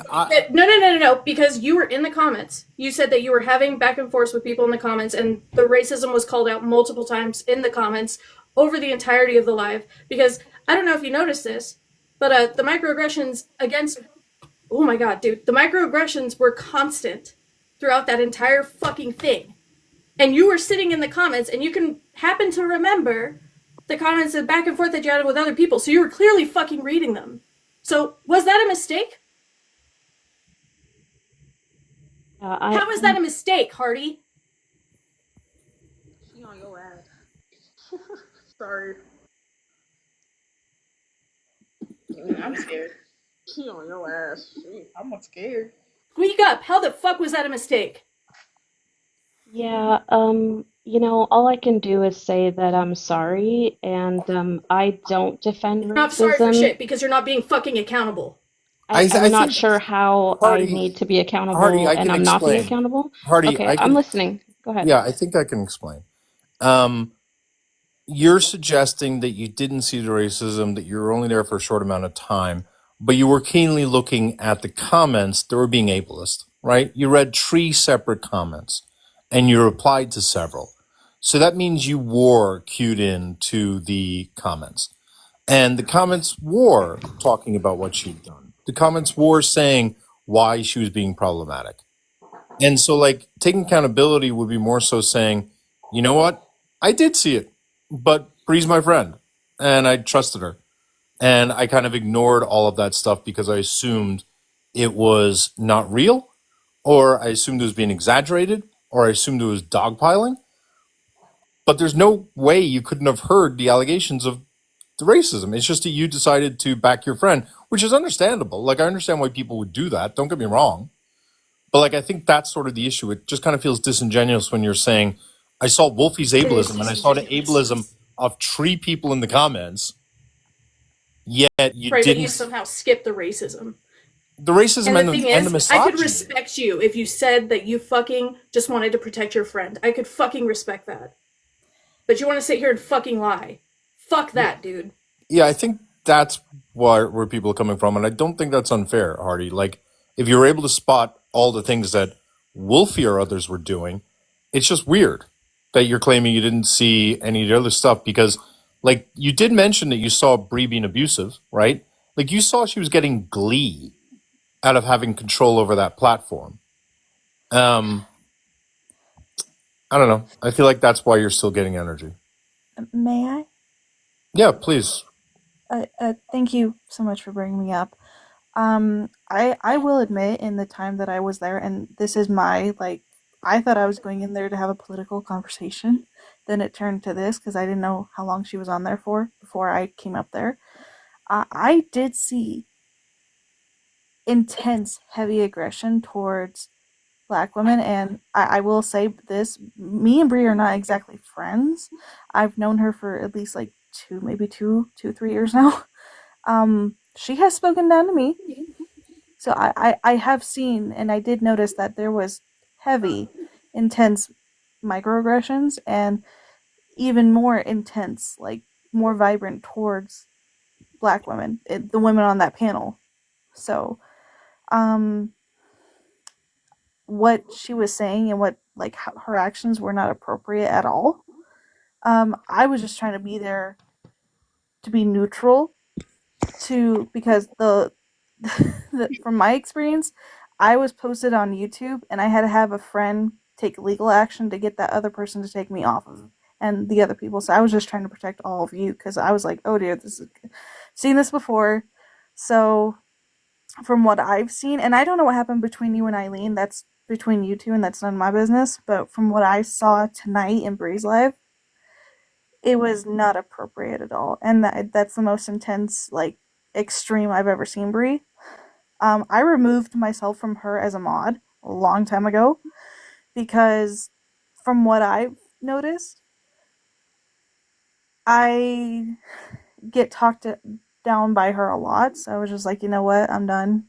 No, because you were in the comments. You said that you were having back and forth with people in the comments, and the racism was called out multiple times in the comments over the entirety of the live. Because I don't know if you noticed this, but the microaggressions against. Oh my god, dude. The microaggressions were constant throughout that entire fucking thing. And you were sitting in the comments, and you can happen to remember the comments and back and forth that you had with other people, so you were clearly fucking reading them. So, was that a mistake? How is that a mistake, Hardy? She on your ass. Sorry. I'm scared. She on your ass. I'm not scared. Speak up. How the fuck was that a mistake? Yeah, all I can do is say that I'm sorry, and I don't defend You're not sorry for racism. shit because you're not being fucking accountable. I'm I not think sure how I Hardy, need to be Hardy, accountable, I and can I'm not being explain. accountable. Hardy, Okay, I I'm can. listening. Go ahead. Yeah, I think I can explain. Um, you're suggesting that you didn't see the racism, that you were only there for a short amount of time, but you were keenly looking at the comments that were being ableist, right? You read three separate comments and you replied to several. So that means you were cued in to the comments. And the comments were talking about what she'd done. The comments were saying why she was being problematic. And so, like, taking accountability would be more so saying, you know what? I did see it, but Bree's my friend, and I trusted her. And I kind of ignored all of that stuff because I assumed it was not real, or I assumed it was being exaggerated, or I assumed it was dogpiling. But there's no way you couldn't have heard the allegations of the racism. It's just that you decided to back your friend, which is understandable. Like, I understand why people would do that. Don't get me wrong. But like, I think that's sort of the issue. It just kind of feels disingenuous when you're saying, I saw Wolfie's It is ableism and I saw the disingenuous. ableism of three people in the comments, yet you Right, but you didn't. somehow skipped the racism. The racism And the and thing and the is, I could misogyny. respect you if you said that you fucking just wanted to protect your friend. I could fucking respect that. But you want to sit here and fucking lie. Fuck that, dude. Yeah, I think that's where people are coming from. And I don't think that's unfair, Hardy. Like, if you were able to spot all the things that Wolfie or others were doing, it's just weird that you're claiming you didn't see any of the other stuff because, like, you did mention that you saw Bree being abusive, right? Like, you saw she was getting glee out of having control over that platform. Um, I don't know. I feel like that's why you're still getting energy. May I? Yeah, please. Thank you so much for bringing me up. I will admit in the time that I was there, and this is my I thought I was going in there to have a political conversation. Then it turned to this because I didn't know how long she was on there for before I came up there. I did see intense, heavy aggression towards black women, and I will say this: me and Brie are not exactly friends. I've known her for at least like maybe 3 years now. She has spoken down to me, so I have seen and I did notice that there was heavy, intense microaggressions and even more intense, like more vibrant towards black women, the women on that panel. So, um, what she was saying and what like her actions were not appropriate at all. I was just trying to be there to be neutral because from my experience, I was posted on YouTube and I had to have a friend take legal action to get that other person to take me off of and the other people. So I was just trying to protect all of you because I was like, oh dear, this is seen this before. So from what I've seen, and I don't know what happened between you and Eileen. That's between you two, and that's none of my business. But from what I saw tonight in Bree's live, it was not appropriate at all, and that's the most intense, like extreme I've ever seen Bree. I removed myself from her as a mod a long time ago because, from what I've noticed, I get talked down by her a lot. So I was just like, you know what, I'm done.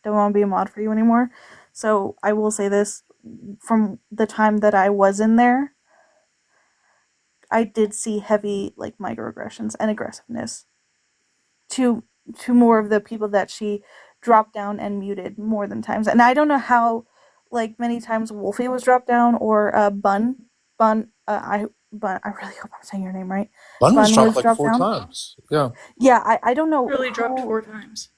Don't want to be a mod for you anymore. So I will say this: from the time that I was in there, I did see heavy like microaggressions and aggressiveness to more of the people that she dropped down and muted more than times. And I don't know how like many times Wolfie was dropped down or Bun. I really hope I'm saying your name right. Bun was Bun dropped was like dropped four down. times. Yeah. Yeah, I don't know Really dropped how. 4 times.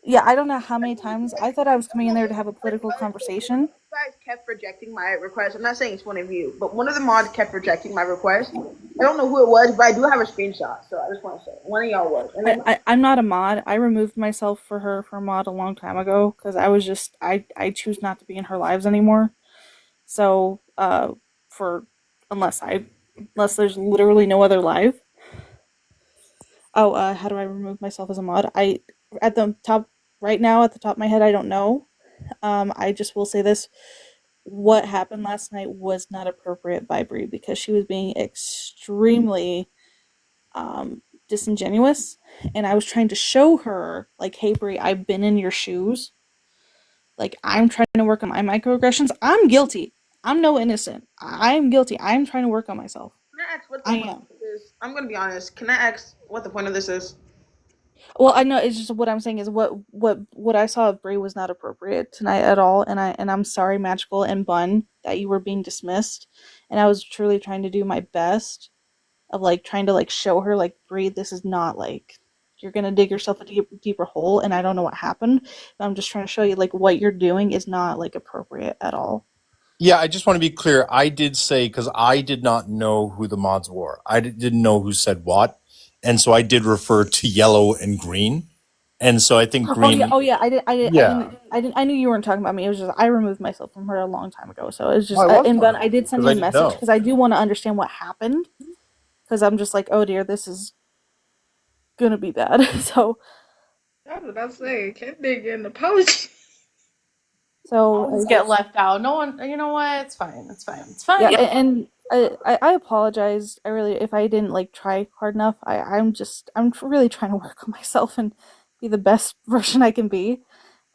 Yeah, I don't know how many times. I thought I was coming in there to have a political conversation. You guys kept rejecting my request. I'm not saying it's one of you, but one of the mods kept rejecting my request. I don't know who it was, but I do have a screenshot, so I just want to say one of y'all was. And then I'm not a mod. I removed myself for her for a mod a long time ago because I was just I choose not to be in her lives anymore. So for unless there's literally no other live. Oh, how do I remove myself as a mod? I at the top right now at the top of my head I don't know. I just will say this: what happened last night was not appropriate by Brie because she was being extremely disingenuous, and I was trying to show her like, hey Brie, I've been in your shoes. Like I'm trying to work on my microaggressions. I'm guilty. I'm no innocent. I'm guilty. I'm trying to work on myself. can I ask what the I point am. of this is? I'm gonna be honest. Can I ask what the point of this is? Well, I know it's just what I'm saying is what I saw of Brie was not appropriate tonight at all, and I'm sorry, Magical and Bun, that you were being dismissed, and I was truly trying to do my best of like trying to like show her like Brie, this is not like you're gonna dig yourself a deeper hole, and I don't know what happened, but I'm just trying to show you like what you're doing is not like appropriate at all. Yeah, I just want to be clear. I did say, because I did not know who the mods were. Didn't know who said what. And so I did refer to yellow and green. And so I think green. Oh yeah, Yeah. I knew you weren't talking about me. It was just I removed myself from her a long time ago. So it's Oh, just I was and Ben, I wondering did send because you I a didn't message know. because I do want to understand what happened because I'm just like, oh dear, this is gonna be bad. So I was about to say, can't they get an apology? Always get left out. No one, you know what? It's fine. It's fine. It's yeah, fine. and I apologize. I really if I didn't like try hard enough. I'm really trying to work on myself and be the best version I can be.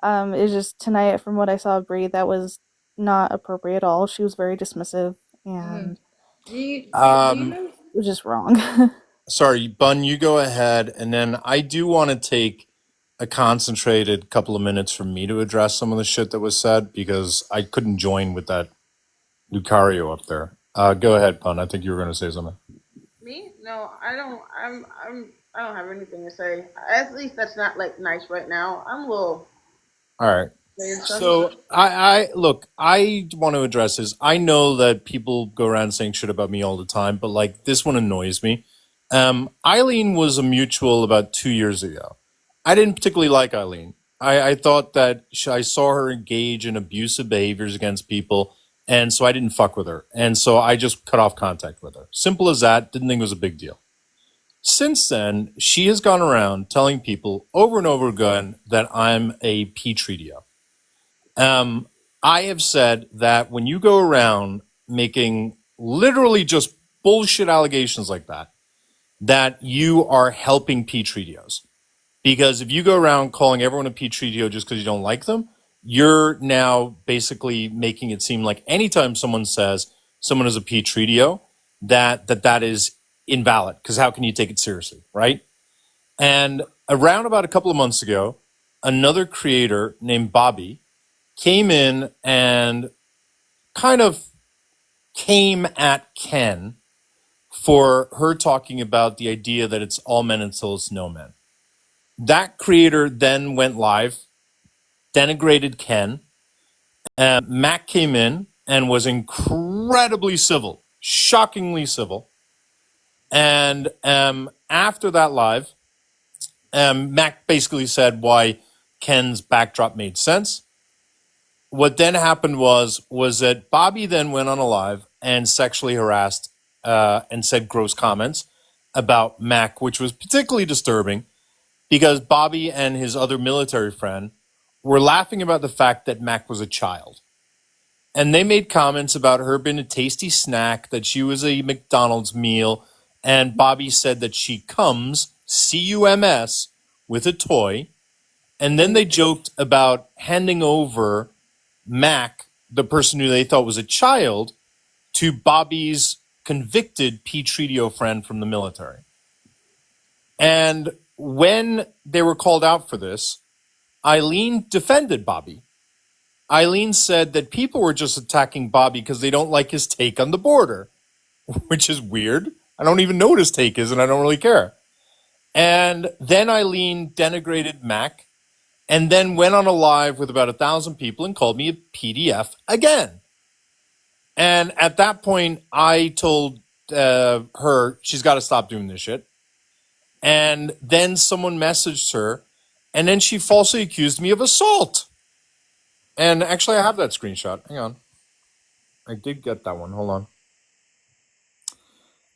It's just tonight from what I saw of Brie, that was not appropriate at all. She was very dismissive Mm. and Do you Um, know? it was just wrong. Sorry, Bun, you go ahead. And then I do want to take a concentrated couple of minutes for me to address some of the shit that was said because I couldn't join with that Lucario up there. Go ahead, Bun. I think you were going to say something. Me? No, I don't. I don't have anything to say. At least that's not like nice right now. I'm a little All right. weird, son. So I look, I want to address this. I know that people go around saying shit about me all the time, but like this one annoys me. Eileen was a mutual about 2 years ago. I didn't particularly like Eileen. I thought that I saw her engage in abusive behaviors against people, And so I didn't fuck with her. And so I just cut off contact with her. Simple as that. Didn't think it was a big deal. Since then, she has gone around telling people over and over again that I'm a Petritio. I have said that when you go around making literally just bullshit allegations like that you are helping Petritios. Because if you go around calling everyone a Petritio just because you don't like them, you're now basically making it seem like anytime someone says someone is a Petritio, that is invalid. Because how can you take it seriously, right? And around about a couple of months ago, another creator named Bobby came in and kind of came at Ken for her talking about the idea that it's all men until it's no men. That creator then went live, denigrated Ken. Mac came in and was incredibly civil, shockingly civil. And after that live, Mac basically said why Ken's backdrop made sense. What then happened was that Bobby then went on a live and sexually harassed and said gross comments about Mac, which was particularly disturbing because Bobby and his other military friend were laughing about the fact that Mac was a child. And they made comments about her being a tasty snack, that she was a McDonald's meal, and Bobby said that she comes, C-U-M-S, with a toy. And then they joked about handing over Mac, the person who they thought was a child, to Bobby's convicted Petritio friend from the military. And when they were called out for this, Eileen defended Bobby. Eileen said that people were just attacking Bobby because they don't like his take on the border, which is weird. I don't even know what his take is, and I don't really care. And then Eileen denigrated Mac, and then went on a live with about 1,000 people and called me a PDF again. And at that point, I told her she's got to stop doing this shit. And then someone messaged her, and then she falsely accused me of assault. And actually, I have that screenshot. Hang on. I did get that one. Hold on.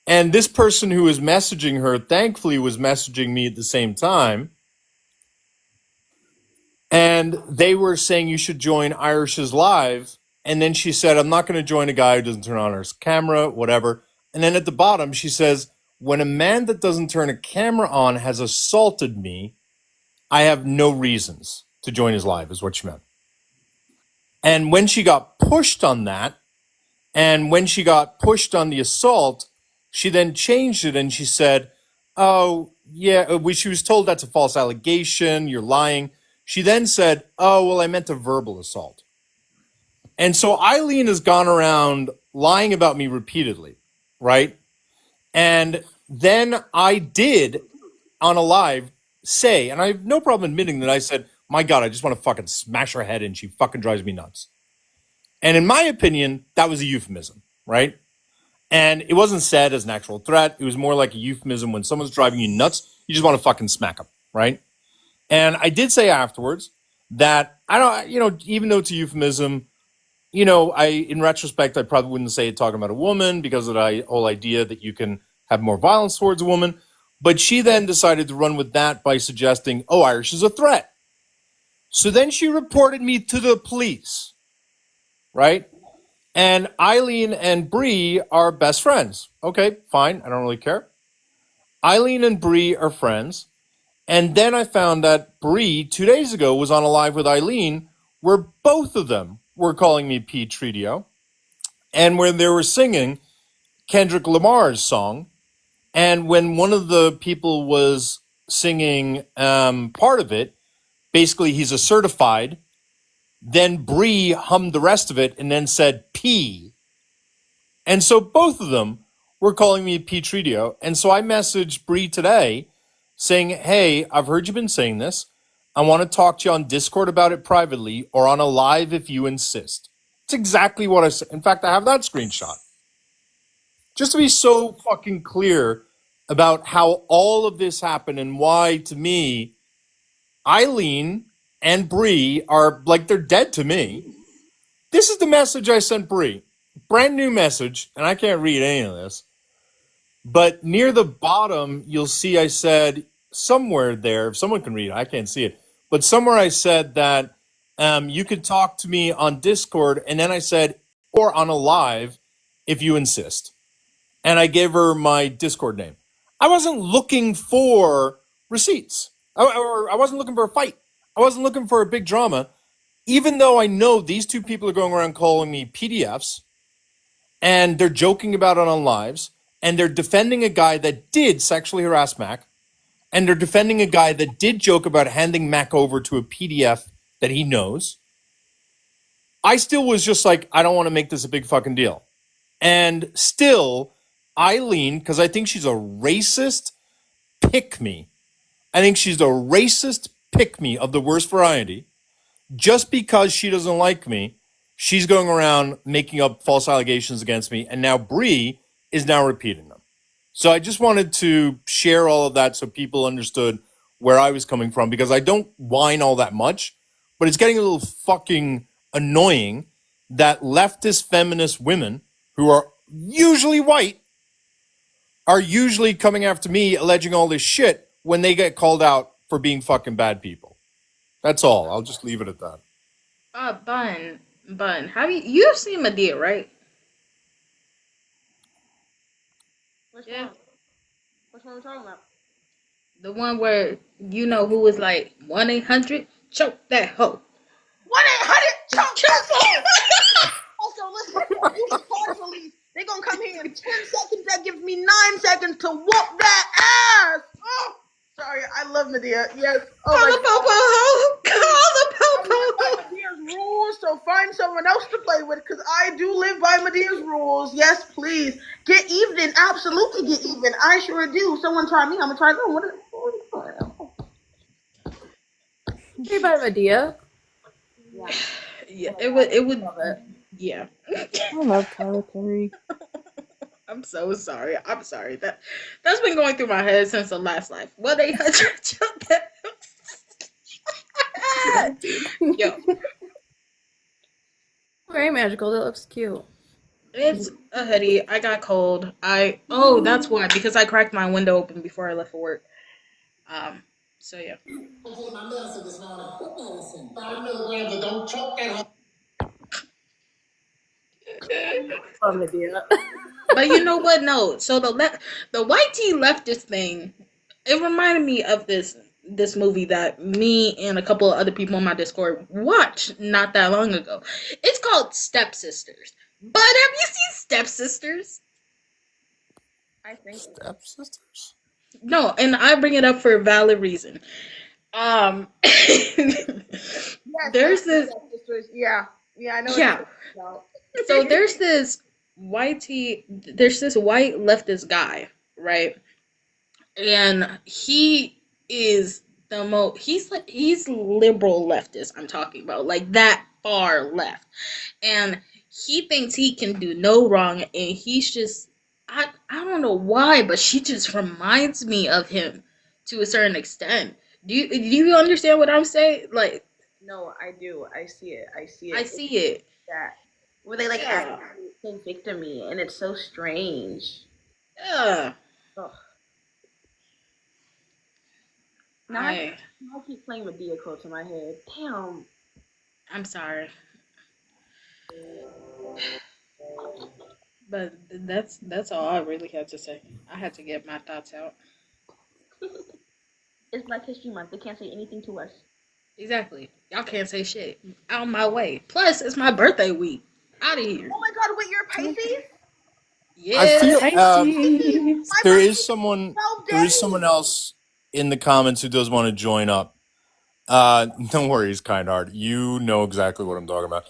And this person who was messaging her, thankfully, was messaging me at the same time. And they were saying you should join Irish's live. And then she said, I'm not going to join a guy who doesn't turn on his camera, whatever. And then at the bottom, she says, when a man that doesn't turn a camera on has assaulted me, I have no reasons to join his live, is what she meant. And when she got pushed on that, and when she got pushed on the assault, she then changed it and she said, oh, yeah, she was told that's a false allegation, you're lying. She then said, oh, well, I meant a verbal assault. And so Eileen has gone around lying about me repeatedly, right? And then I did, on a live, say, and I have no problem admitting that I said, my God, I just want to fucking smash her head in. She fucking drives me nuts. And in my opinion, that was a euphemism, right? And it wasn't said as an actual threat. It was more like a euphemism when someone's driving you nuts, you just want to fucking smack them, right? And I did say afterwards that I don't, even though it's a euphemism, in retrospect, I probably wouldn't say it talking about a woman because of the whole idea that you can have more violence towards a woman. But she then decided to run with that by suggesting, oh, Irish is a threat. So then she reported me to the police, right? And Eileen and Bree are best friends. Okay, fine. I don't really care. Eileen and Bree are friends. And then I found that Bree, 2 days ago, was on a live with Eileen where both of them were calling me Pete Tredio, and where they were singing Kendrick Lamar's song. And when one of the people was singing part of it, basically he's a certified, then Bree hummed the rest of it and then said P. And so both of them were calling me Pete Tredio. And so I messaged Bree today saying, hey, I've heard you've been saying this. I want to talk to you on Discord about it privately or on a live if you insist. It's exactly what I said. In fact, I have that screenshot. Just to be so fucking clear about how all of this happened and why, to me, Eileen and Bree are like they're dead to me. This is the message I sent Bree. Brand new message, and I can't read any of this. But near the bottom, you'll see I said somewhere there, if someone can read it, I can't see it. But somewhere I said that you could talk to me on Discord, and then I said, or on a live, if you insist. And I gave her my Discord name. I wasn't looking for receipts. I wasn't looking for a fight. I wasn't looking for a big drama. Even though I know these two people are going around calling me PDFs, and they're joking about it on lives, and they're defending a guy that did sexually harass Mac, and they're defending a guy that did joke about handing Mac over to a PDF that he knows. I still was just like, I don't want to make this a big fucking deal. And still, Eileen, because I think she's a racist pick me. I think she's a racist pick me of the worst variety. Just because she doesn't like me, she's going around making up false allegations against me, and now Bree is now repeating them. So I just wanted to share all of that so people understood where I was coming from, because I don't whine all that much, but it's getting a little fucking annoying that leftist feminist women who are usually white are usually coming after me alleging all this shit when they get called out for being fucking bad people. That's all. I'll just leave it at that. Bun, have you've seen Medea, right? Which Yeah. one? Which one are we talking about? The one where you know who was like 1-800 choke that hoe. 1-800 choke that hoe. Also, listen, you hard police. They gonna come here in 10 seconds. That gives me 9 seconds to whoop that ass. Oh, sorry. I love Medea. Yes. Oh Call my the popo hoe. Call the popo I live hoe. by Medea's rules, so find someone else to play with, because I do live by Medea's rules. Yes, please. Get even. Absolutely get even. I sure do. Someone try me. I'm going to try them. What are Hey, by Medea. Yeah, it would. Yeah. I love Tyler Perry. I'm so sorry. I'm sorry. That's been going through my head since the last life. 1-800 choke that hoe. Yo. Very magical. That looks cute. It's a hoodie. I got cold. Oh, that's why, because I cracked my window open before I left for work. So yeah. Love Medea. But you know what? No. So the white tea leftist thing, it reminded me of this movie that me and a couple of other people on my Discord watched not that long ago. It's called Stepsisters. But have you seen Stepsisters? I think Stepsisters? No, and I bring it up for a valid reason. yes, There's this. Yeah, I know. Yeah. So there's this white leftist guy, right? And he is the most. He's liberal leftist. I'm talking about, like, that far left, and he thinks he can do no wrong, and he's just. I don't know why, but she just reminds me of him to a certain extent. Do you understand what I'm saying? Like, No, I do. I see it. I see it. That where they like act victimy, and it's so strange. Yeah. Ugh. Now I keep playing Medea quotes in my head. Damn. I'm sorry. But that's all I really had to say. I had to get my thoughts out. It's Black History Month. They can't say anything to us. Exactly. Y'all can't say shit. Out my way. Plus, it's my birthday week. Out of here. Oh my God! Wait, you're a Pisces? Yeah. I feel Pisces. there is someone else in the comments who does want to join up. No worries, kind heart. You know exactly what I'm talking about.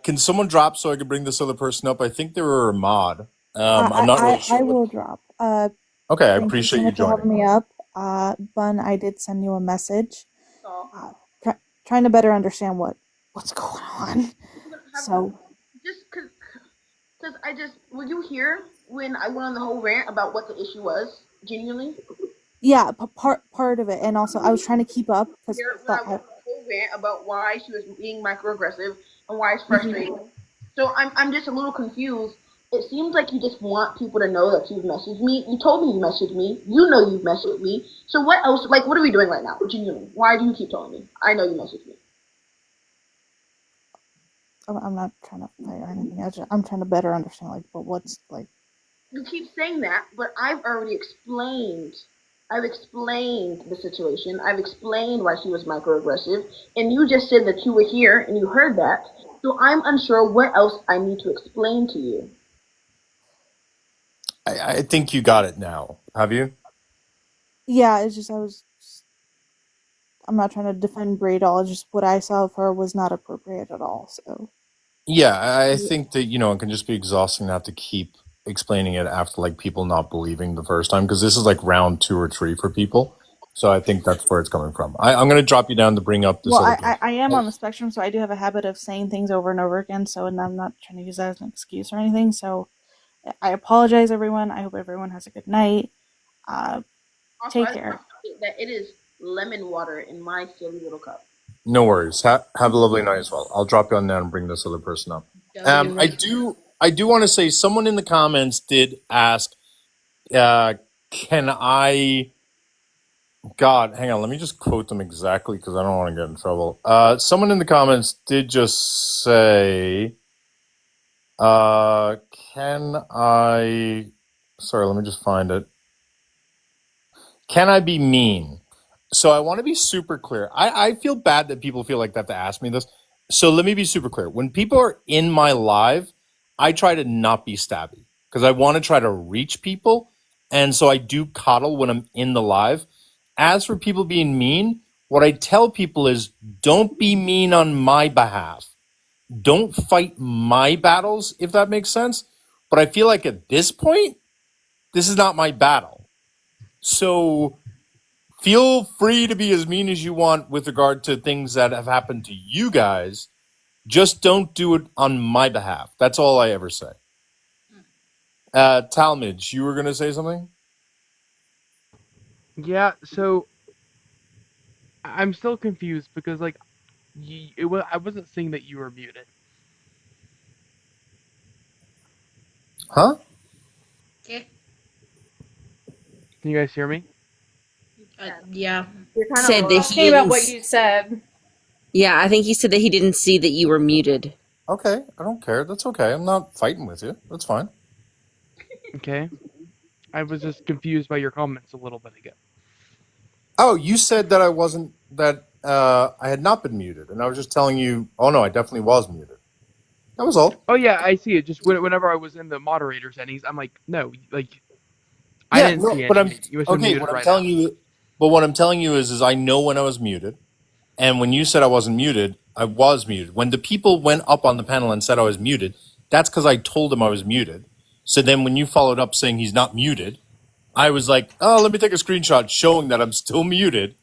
Can someone drop so I can bring this other person up? I think they were a mod. I'm not really sure. I will drop. Okay, I Thank appreciate you so you much for having joining. me up. Bun, I did send you a message. Oh. Trying to better understand what's going on. So just because were you here when I went on the whole rant about what the issue was? Genuinely. yeah, part of it, and also I was trying to keep up because Here when I went on the whole rant about why she was being microaggressive, and why it's frustrating. So I'm just a little confused. It seems like you just want people to know that you've messaged me. You told me you messaged me. You know you've messaged me. So what else? Like, what are we doing right now? Genuinely, why do you keep telling me? I know you messaged me. I'm not trying to fight or anything. I'm trying to better understand, like, but what's like. You keep saying that, but I've already explained. I've explained the situation. I've explained why she was microaggressive, and you just said that you were here and you heard that. So I'm unsure what else I need to explain to you. I think you got it now. Have you? Yeah, it's just I'm not trying to defend Bray at all. It's just what I saw of her was not appropriate at all. So Yeah, I think that, it can just be exhausting to have to keep explaining it after like people not believing the first time because this is like round 2 or 3 for people. So I think that's where it's coming from. I'm going to drop you down to bring up this well, other I am person. on the spectrum, so I do have a habit of saying things over and over again. So, and I'm not trying to use that as an excuse or anything. So, I apologize, everyone. I hope everyone has a good night. Also, Take I care. that it is lemon water in my silly little cup. No worries. Have a lovely night as well. I'll drop you on down and bring this other person up. W. I do want to say someone in the comments did ask, can I? God, hang on. Let me just quote them exactly because I don't want to get in trouble. Someone in the comments did just say, can I? Sorry, let me just find it. Can I be mean? So I want to be super clear. I feel bad that people feel like they have to ask me this. So let me be super clear. When people are in my live, I try to not be stabby because I want to try to reach people. And so I do coddle when I'm in the live. As for people being mean, what I tell people is don't be mean on my behalf. Don't fight my battles, if that makes sense. But I feel like at this point, this is not my battle. So feel free to be as mean as you want with regard to things that have happened to you guys. Just don't do it on my behalf. That's all I ever say. Talmadge, you were going to say something? Yeah, so I'm still confused because like I wasn't seeing that you were muted. Huh? Okay. Can you guys hear me? Yeah. You're kind Said of that he talking about didn't. what you said. Yeah, I think he said that he didn't see that you were muted. Okay, I don't care. That's okay. I'm not fighting with you. That's fine. Okay. I was just confused by your comments a little bit ago. Oh, you said that I had not been muted, and I was just telling you, oh no, I definitely was muted. That was all. Oh yeah, I see it. Just whenever I was in the moderator settings, I'm like, no, like I Yeah, didn't no, see but I'm anything. You must have okay. muted What I'm right telling out. you, but what I'm telling you is I know when I was muted, and when you said I wasn't muted, I was muted. When the people went up on the panel and said I was muted, that's because I told them I was muted. So then when you followed up saying he's not muted, I was like, oh, let me take a screenshot showing that I'm still muted.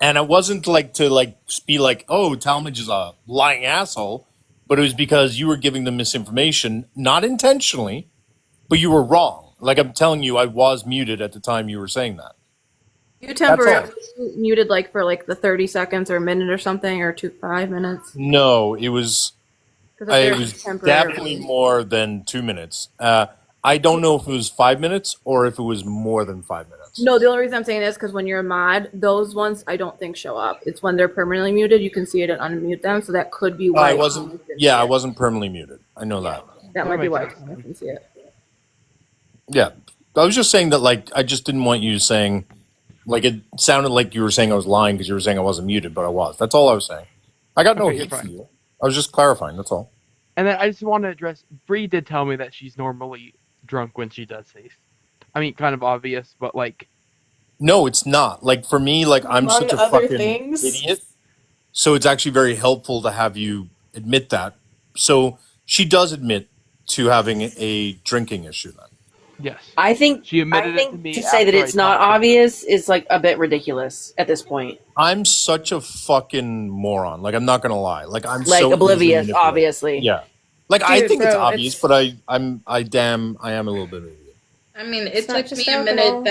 And it wasn't like to like be like, oh, Talmadge is a lying asshole, but it was because you were giving them misinformation, not intentionally, but you were wrong. Like I'm telling you, I was muted at the time you were saying that. You That's all. temporarily muted like for like the 30 seconds or a minute or something or 5 minutes No, it was because it there's was definitely temporarily. more than 2 minutes. I don't know if it was 5 minutes or if it was more than 5 minutes. No, the only reason I'm saying this because when you're a mod, those ones I don't think show up. It's when they're permanently muted. You can see it and unmute them, so that could be why I Thomas wasn't. didn't see Yeah, I it. wasn't permanently muted. I know Yeah, that. that That might be makes why sense Thomas then. didn't see it. Yeah, I was just saying that. Like, I just didn't want you saying. Like, it sounded like you were saying I was lying because you were saying I wasn't muted, but I was. That's all I was saying. I got no Okay, you're hate for fine. you. I was just clarifying. That's all. And then I just want to address. Bree did tell me that she's normally drunk when she does these. I mean, kind of obvious, but like, No, it's not. Like for me, like I'm Among such a other fucking things. idiot. So it's actually very helpful to have you admit that. So she does admit to having a drinking issue then. yes, I think she I admitted it to think to me say that after I it's not talked to her. obvious is like a bit ridiculous at this point. I'm such a fucking moron. Like I'm not gonna lie. Like I'm Like so easily oblivious, manipulated. obviously. Yeah. Like I Dude, think it's bro, obvious, but I am a little bit of an idiot. I mean, it's not just alcohol.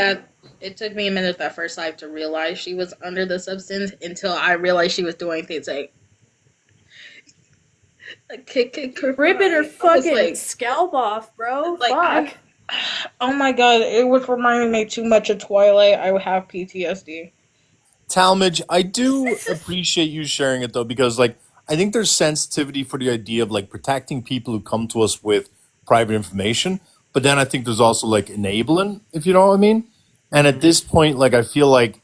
it took me a minute that first life to realize she was under the substance until I realized she was doing things like kick her Ripping her fly. I was fucking scalp off, bro. like, Fuck. oh my god, it was reminding me too much of Twilight. I would have PTSD. Talmadge, I do appreciate you sharing it though, because like I think there's sensitivity for the idea of like protecting people who come to us with private information, but then I think there's also like enabling, if you know what I mean. And at this point, like I feel like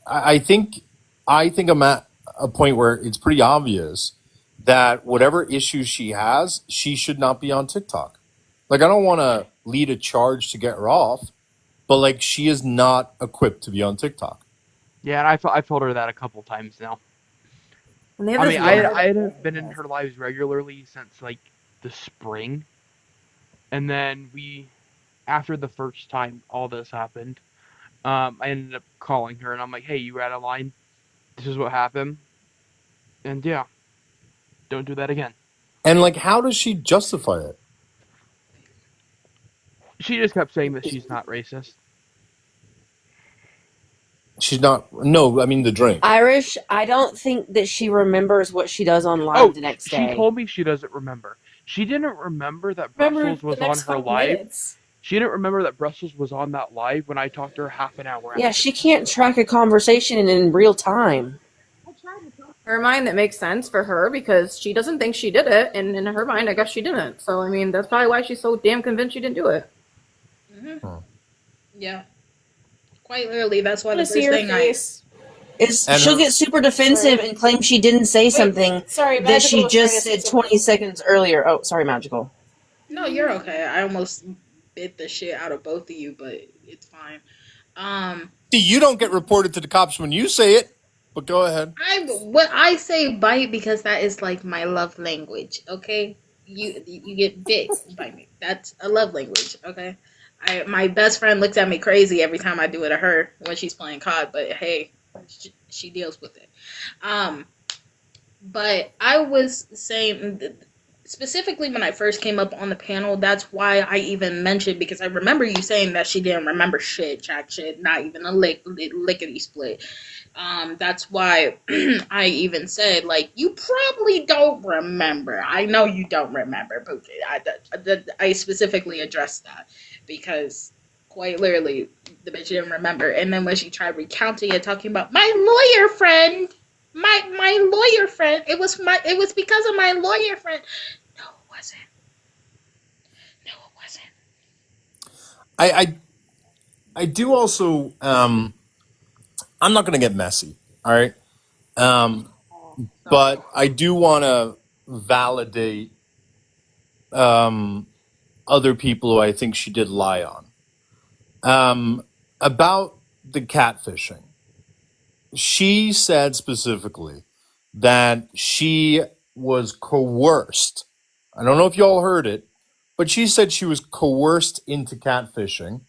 I think I'm at a point where it's pretty obvious that whatever issues she has, she should not be on TikTok. Like I don't want to lead a charge to get her off, but like she is not equipped to be on TikTok. Yeah, and I've told her that a couple times now. And they have I this mean, one. I hadn't been in her lives regularly since like the spring, and then after the first time all this happened, I ended up calling her and I'm like, hey, you out of line? This is what happened, and yeah, don't do that again. And like, how does she justify it? She just kept saying that she's not racist. She's not. No, I mean the drink. Irish, I don't think that she remembers what she does on live the next She day. told me she doesn't remember. She didn't remember that Remember Brussels was the on next her 5 live. minutes. She didn't remember that Brussels was on that live when I talked to her half an hour Yeah, after. she can't track a conversation in real time. Her mind, that makes sense for her because she doesn't think she did it, and in her mind, I guess she didn't. So I mean, that's probably why she's so damn convinced she didn't do it. Yeah, quite literally. That's why I the want to see first her thing face. She'll get super defensive and claim she didn't say something Sorry, that she Magical was trying to just say said something. 20 seconds earlier. Oh, sorry, Magical. No, you're okay. I almost bit the shit out of both of you, but it's fine. See, you don't get reported to the cops when you say it, but go ahead. I say bite because that is like my love language. Okay, you get bit by me. That's a love language. Okay, my best friend looks at me crazy every time I do it to her when she's playing COD. But hey, she deals with it. But I was saying specifically when I first came up on the panel, that's why I even mentioned, because I remember you saying that she didn't remember shit, jack shit, not even a lickety split. That's why I even said, like, you probably don't remember. I know you don't remember, but I specifically addressed that because quite literally the bitch didn't remember. And then when she tried recounting it, talking about my lawyer friend, my lawyer friend, it was because of my lawyer friend. No, it wasn't. No, it wasn't. I do also. I'm not going to get messy. All right. But I do want to validate other people who I think she did lie on. About the catfishing. She said specifically that she was coerced. I don't know if y'all heard it, but she said she was coerced into catfishing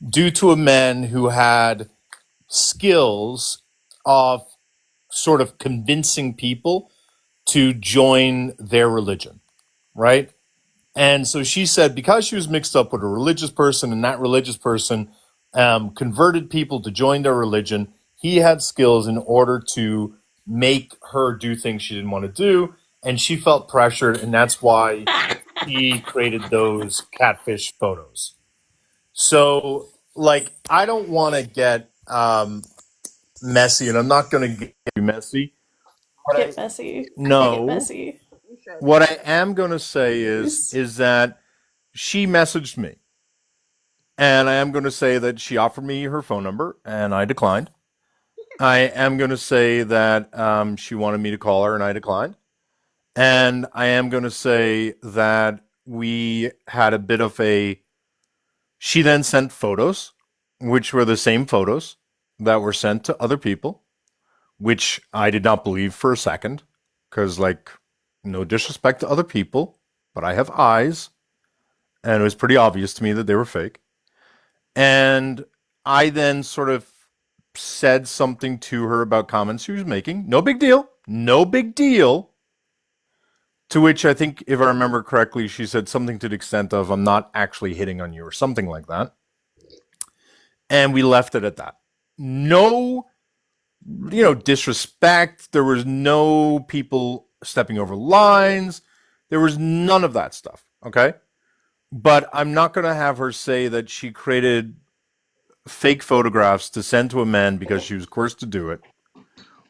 due to a man who had skills of sort of convincing people to join their religion, right? And so she said because she was mixed up with a religious person and that religious person converted people to join their religion, he had skills in order to make her do things she didn't want to do. And she felt pressured, and that's why he created those catfish photos. So, like, I don't want to get messy, and I'm not going to get messy. Get messy. Get No. messy. What I am going to say Please. is that she messaged me, and I am going to say that she offered me her phone number, and I declined. I am going to say that she wanted me to call her, and I declined. And I am going to say that we had a bit of a. She then sent photos, which were the same photos that were sent to other people, which I did not believe for a second, because, like, no disrespect to other people, but I have eyes, and it was pretty obvious to me that they were fake. And I then sort of said something to her about comments she was making. No big deal. No big deal. To which I think, if I remember correctly, she said something to the extent of, I'm not actually hitting on you, or something like that. And we left it at that. No, disrespect. There was no people stepping over lines. There was none of that stuff. Okay. But I'm not going to have her say that she created fake photographs to send to a man because she was coerced to do it,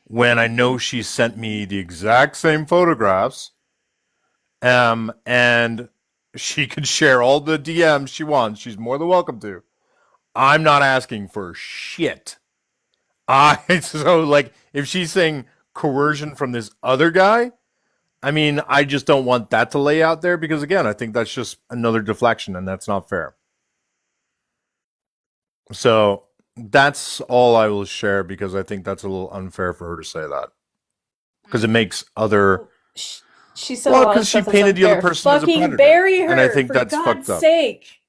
when I know she sent me the exact same photographs, and she can share all the DMs she wants. She's more than welcome to. I'm not asking for shit. So like, if she's saying coercion from this other guy, I mean, I just don't want that to lay out there, because again, I think that's just another deflection, and that's not fair. So that's all I will share, because I think that's a little unfair for her to say that, because it makes other. She said a lot of because she stuff that's painted the other unfair. person as a Fucking predator, bury her, and I think for that's God's fucked up. sake.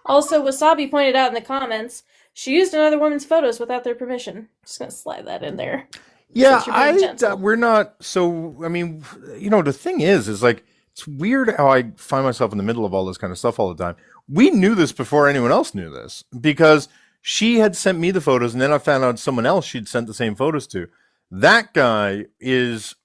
Also, Wasabi pointed out in the comments, she used another woman's photos without their permission. Just gonna slide that in there. Yeah, Since you're being gentle. we're not. So I mean, the thing is like, it's weird how I find myself in the middle of all this kind of stuff all the time. We knew this before anyone else knew this, because she had sent me the photos, and then I found out someone else she'd sent the same photos to. That guy is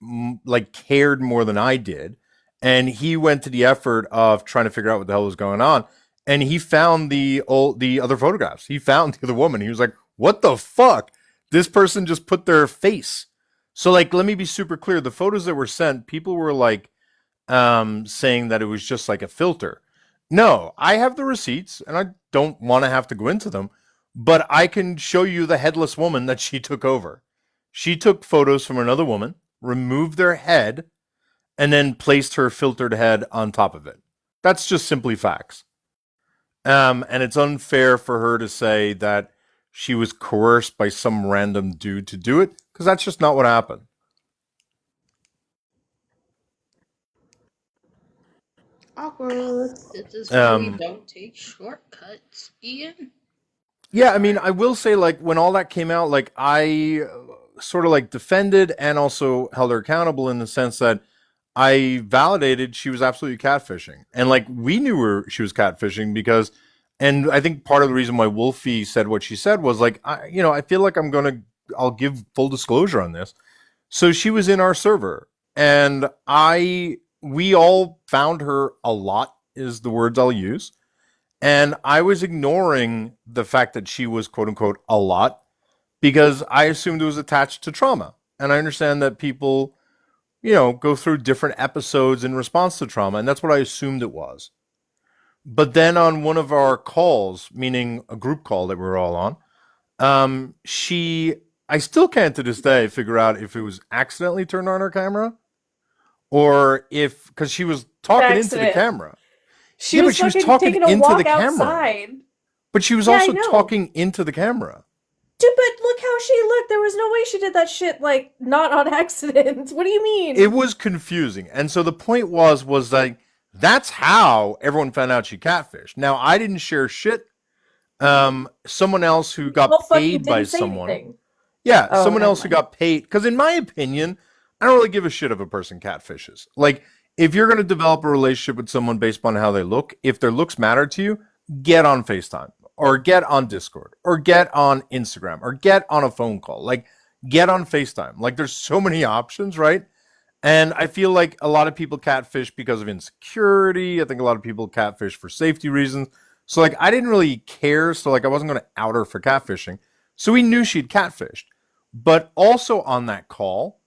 like cared more than I did, and he went to the effort of trying to figure out what the hell was going on, and he found the other photographs. He found the other woman. He was like, "What the fuck? This person just put their face." So like, let me be super clear. The photos that were sent, people were like saying that it was just like a filter. No, I have the receipts, and I don't want to have to go into them, but I can show you the headless woman that she took over. She took photos from another woman, removed their head, and then placed her filtered head on top of it. That's just simply facts. And it's unfair for her to say that she was coerced by some random dude to do it, because that's just not what happened. Awkward. This is why we don't take shortcuts, Ian. Yeah, I mean, I will say, like, when all that came out, like, I sort of like defended and also held her accountable, in the sense that I validated she was absolutely catfishing. And like, we knew she was catfishing, because, and I think part of the reason why Wolfie said what she said was like, I feel like I'll give full disclosure on this. So she was in our server, and we all found her a lot, is the words I'll use. And I was ignoring the fact that she was quote unquote a lot, because I assumed it was attached to trauma. And I understand that people, go through different episodes in response to trauma. And that's what I assumed it was. But then on one of our calls, meaning a group call that we were all on, I still can't to this day figure out if it was accidentally turned on her camera, or because she was talking into the camera. She was talking taking a walk outside. But she was also talking into the camera. Dude, but look how she looked. There was no way she did that shit, like, not on accident. What do you mean? It was confusing. And so the point was like, that's how everyone found out she catfished. Now, I didn't share shit. Someone else who got paid by someone. Anything. Yeah, someone else who got paid. Because in my opinion, I don't really give a shit if a person catfishes. Like, if you're going to develop a relationship with someone based on how they look, if their looks matter to you, get on FaceTime, or get on Discord, or get on Instagram, or get on a phone call. Like, get on FaceTime. Like, there's so many options, right? And I feel like a lot of people catfish because of insecurity. I think a lot of people catfish for safety reasons. So, like, I didn't really care. So, like, I wasn't going to out her for catfishing. So we knew she'd catfished. But also on that call,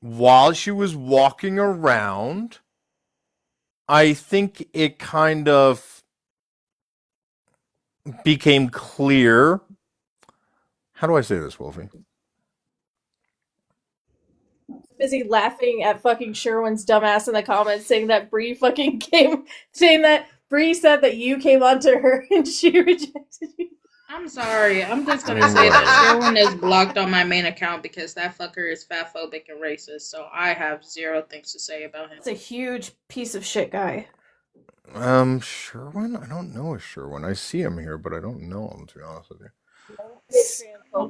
while she was walking around, I think it kind of became clear. How do I say this, Wolfie? Busy laughing at fucking Sherwin's dumbass in the comments, saying that Bree said that you came onto her and she rejected you. I'm sorry. I'm just gonna say that Sherwin is blocked on my main account because that fucker is fatphobic and racist. So I have zero things to say about him. It's a huge piece of shit guy. Sherwin? I don't know a Sherwin. I see him here, but I don't know him, to be honest with you.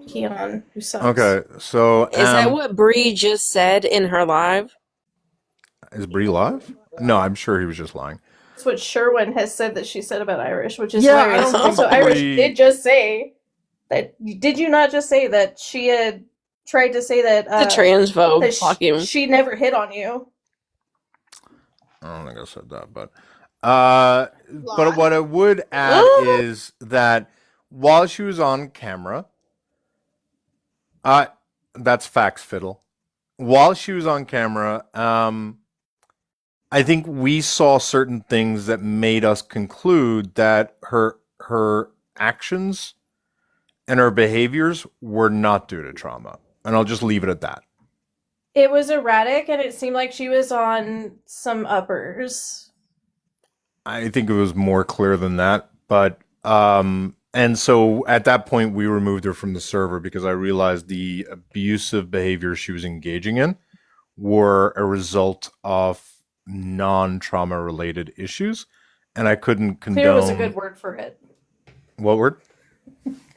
Keon, who sucks. Okay, so is that what Bree just said in her live? Is Bree live? No, I'm sure he was just lying. That's what Sherwin has said that she said about Irish, which is hilarious. Also, Irish did just say that. Did you not just say that she had tried to say that The transphobe. that Fuck him. she never hit on you. I don't think I said that, but what I would add is that while she was on camera, that's facts, fiddle. While she was on camera, I think we saw certain things that made us conclude that her actions and her behaviors were not due to trauma, and I'll just leave it at that. It was erratic, and it seemed like she was on some uppers. I think it was more clear than that, but and so at that point we removed her from the server because I realized the abusive behavior she was engaging in were a result of non-trauma related issues, and I couldn't condone. Clear was a good word for it. What word?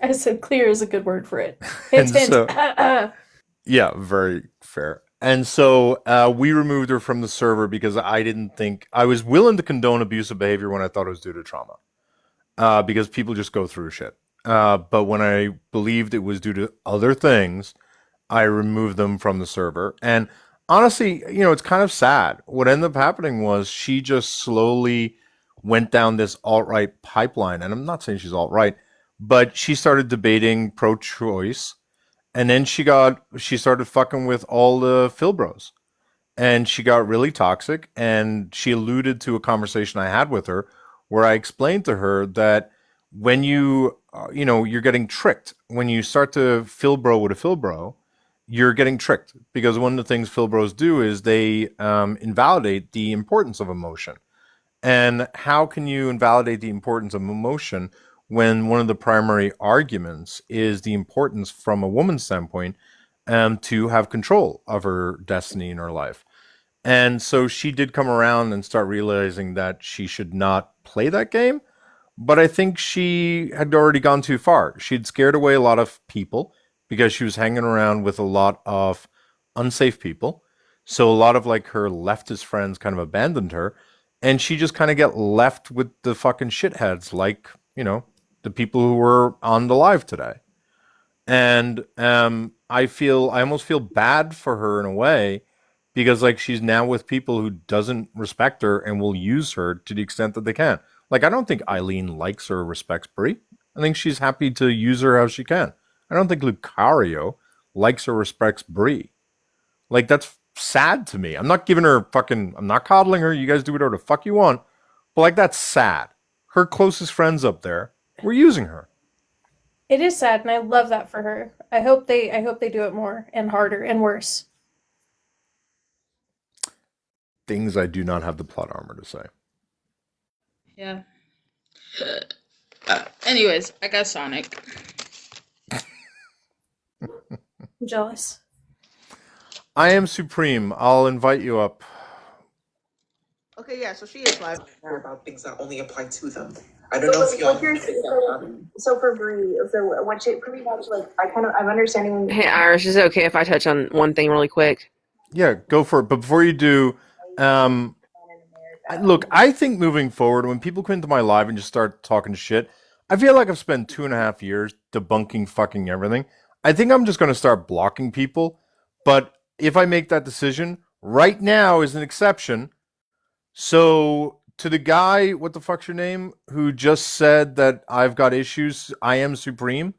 I said clear is a good word for it. Hint, hint. So, yeah, very fair. And so we removed her from the server because I didn't think I was willing to condone abusive behavior when I thought it was due to trauma, because people just go through shit. But when I believed it was due to other things, I removed them from the server. And honestly, it's kind of sad. What ended up happening was she just slowly went down this alt-right pipeline. And I'm not saying she's alt-right, but she started debating pro-choice. And then she started fucking with all the Philbros. And she got really toxic. And she alluded to a conversation I had with her where I explained to her that when you're getting tricked. When you start to Philbro with a Philbro, you're getting tricked. Because one of the things Philbros do is they invalidate the importance of emotion. And how can you invalidate the importance of emotion when one of the primary arguments is the importance from a woman's standpoint to have control of her destiny in her life? And so she did come around and start realizing that she should not play that game. But I think she had already gone too far. She'd scared away a lot of people because she was hanging around with a lot of unsafe people. So a lot of like her leftist friends kind of abandoned her. And she just kind of get left with the fucking shitheads like, the people who were on the live today. And I almost feel bad for her in a way because like she's now with people who doesn't respect her and will use her to the extent that they can. Like I don't think Eileen likes or respects Brie. I think she's happy to use her how she can. I don't think Lucario likes or respects Brie. Like that's sad to me. I'm not giving her I'm not coddling her. You guys do whatever the fuck you want. But like that's sad. Her closest friends up there were using her. It is sad, and I love that for her. I hope they do it more and harder and worse. Things I do not have the plot armor to say. Yeah. Anyways, I got Sonic. I'm jealous. I am Supreme. I'll invite you up. Okay, yeah, so she is live. About things that only apply to them. I don't know if y'all. So for Brie, so what she pretty much like, I'm understanding. Hey, Iris, is it okay if I touch on one thing really quick? Yeah, go for it. But before you do, look, I think moving forward, when people come into my live and just start talking shit, I feel like I've spent 2.5 years debunking fucking everything. I think I'm just going to start blocking people. But if I make that decision, right now is an exception. So to the guy, what the fuck's your name, who just said that I've got issues, I am Supreme,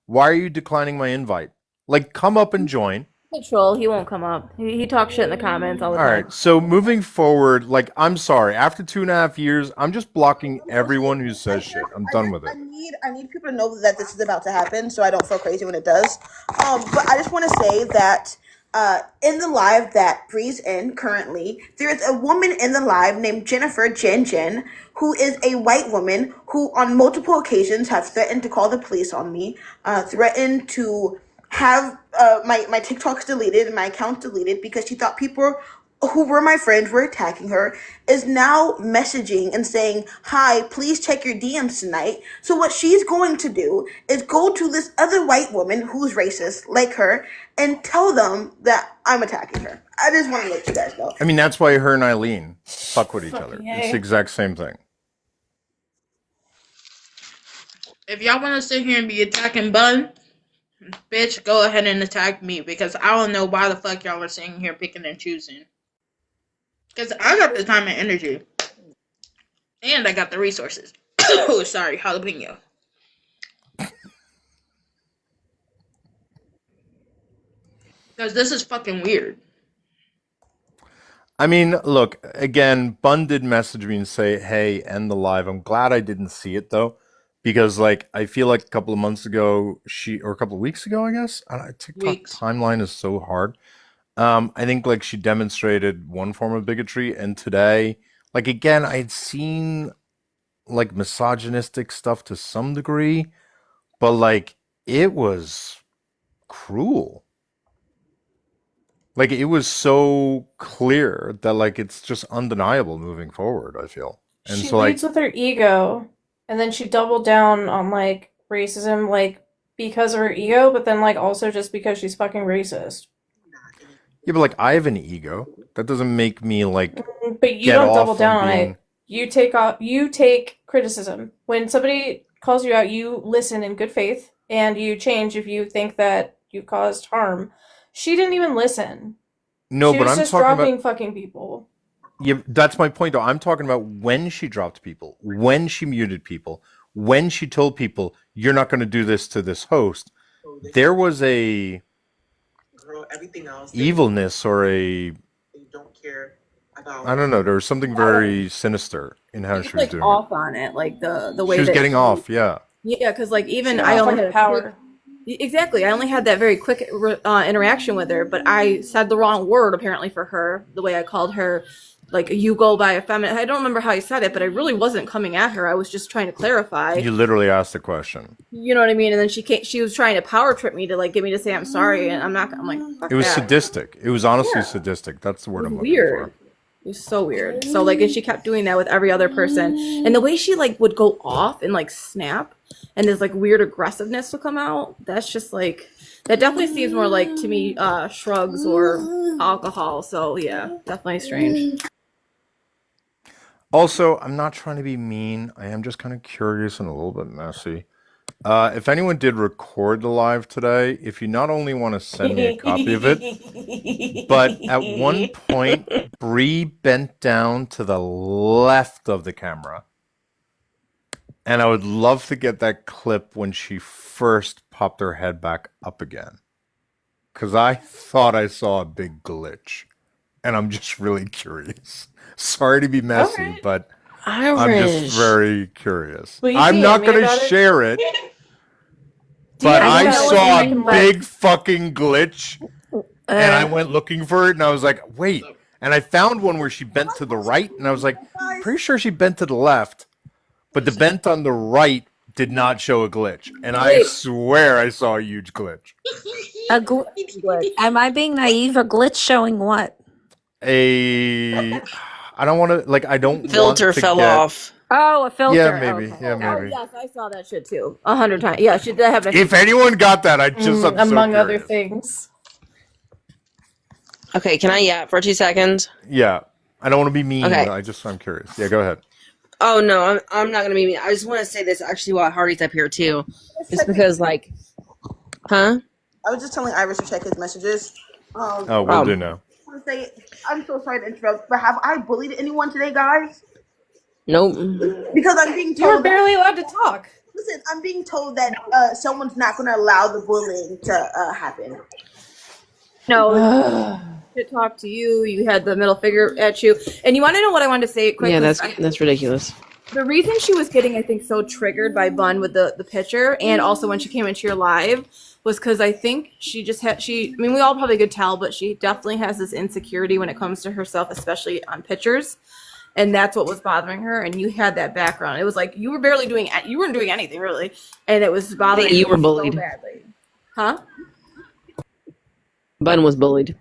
why are you declining my invite? Like, come up and join. Troll, he won't come up. He talks shit in the comments all the time. All right, so moving forward, like, I'm sorry, after 2.5 years, I'm just blocking everyone who says shit. I'm done with it. I need people to know that this is about to happen, so I don't feel crazy when it does. But I just want to say that in the live that Bree's in currently, there is a woman in the live named Jennifer Jen, who is a white woman who on multiple occasions have threatened to call the police on me, threatened to have my TikToks deleted and my account deleted because she thought people who were my friends were attacking her, is now messaging and saying, hi, please check your DMs tonight. So what she's going to do is go to this other white woman who's racist like her and tell them that I'm attacking her. I just want to let you guys know. I mean, that's why her and Eileen fuck with each other. It's the exact same thing. If y'all want to sit here and be attacking Bun, Bitch, go ahead and attack me because I don't know why the fuck y'all are sitting here picking and choosing. Because I got the time and energy. And I got the resources. Oh, sorry, jalapeno. Because this is fucking weird. I mean, look, again, Bun did message me and say, hey, end the live. I'm glad I didn't see it, though, because, like, I feel like a couple of months ago, or a couple of weeks ago, I guess, TikTok Weeks. timeline is so hard. I think, like, she demonstrated one form of bigotry, and today, like, again, I'd seen, like, misogynistic stuff to some degree, but, like, it was cruel. Like, it was so clear that, like, it's just undeniable moving forward, I feel. And She so, like, leads with her ego, and then she doubled down on like racism, like because of her ego, but then like also just because she's fucking racist. yeah, but, like, I have an ego. That doesn't make me, like, But you get don't double off on down on being. it. You take criticism. When somebody calls you out, you listen in good faith and you change if you think that you've caused harm. She didn't even listen. No, She but was I'm just talking about. dropping fucking people. Yeah, that's my point, though. I'm talking about when she dropped people, when she muted people, when she told people, you're not going to do this to this host. There was a Girl, everything else, evilness or a. they don't care I about. don't know. There was something very sinister in how She's she was like doing it. off on it, like the She way was that getting off, yeah. yeah, because like even She I wants only more had a power. exactly. I only had that very quick interaction with her, but I said the wrong word apparently for her. The way I called her, like you go by a feminine. I don't remember how I said it, but I really wasn't coming at her. I was just trying to clarify. You literally asked the question. You know what I mean? And then she came. She was trying to power trip me to like get me to say I'm sorry, and I'm not. I'm like fuck It was that. sadistic. It was honestly Yeah. sadistic. That's the It word was I'm looking weird. for. It was so weird. So like, and she kept doing that with every other person, and the way she like would go off and like snap, and this like weird aggressiveness will come out. That's just like that definitely seems more like to me shrugs or alcohol. So yeah, definitely strange. Also, I'm not trying to be mean. I am just kind of curious and a little bit messy. If anyone did record the live today, if you not only want to send me a copy of it, but at one point, Bree bent down to the left of the camera. And I would love to get that clip when she first popped her head back up again. Because I thought I saw a big glitch. And I'm just really curious. Sorry to be messy, Alright. but I'm just Irish. very curious. Will you I'm DM not me going to about it? share it, but DM me I about it so saw I a can look. big fucking glitch. And I went looking for it, and I was like, wait. And I found one where she bent to the right, and I was like, pretty sure she bent to the left. But the bent on the right did not show a glitch. And I Wait. swear I saw a huge glitch. Am I being naive? A glitch showing what? I don't want to, like, I don't Filter want to fell get. off. Oh, a filter. Yeah, Oh, maybe. okay. Yeah, Oh maybe. yes, I saw that shit too 100 times. Yeah, she did have that. If anyone got that, I'm so Among other curious. things. Okay, can I yap for 2 seconds? Yeah. I don't want to be mean. Okay. I'm curious. Yeah, go ahead. Oh no, I'm not gonna be mean. I just want to say this actually while Hardy's up here too, just because like, huh? I was just telling Iris to check his messages. Oh, we'll do now. I want to say, I'm so sorry to interrupt, but have I bullied anyone today, guys? Nope. Because I'm being You told were barely allowed to talk. Listen, I'm being told that someone's not going to allow the bullying to happen. No. Shit talk to you. You had the middle finger at you, and you want to know what I wanted to say quick? Yeah, that's ridiculous. The reason she was getting, I think, so triggered by Bun with the picture, and also when she came into your live, was because I think she just had I mean, we all probably could tell, but she definitely has this insecurity when it comes to herself, especially on pictures, and that's what was bothering her. And you had that background. It was like you weren't doing anything really, and it was bothering You were bullied. so badly. Huh? Bun was bullied.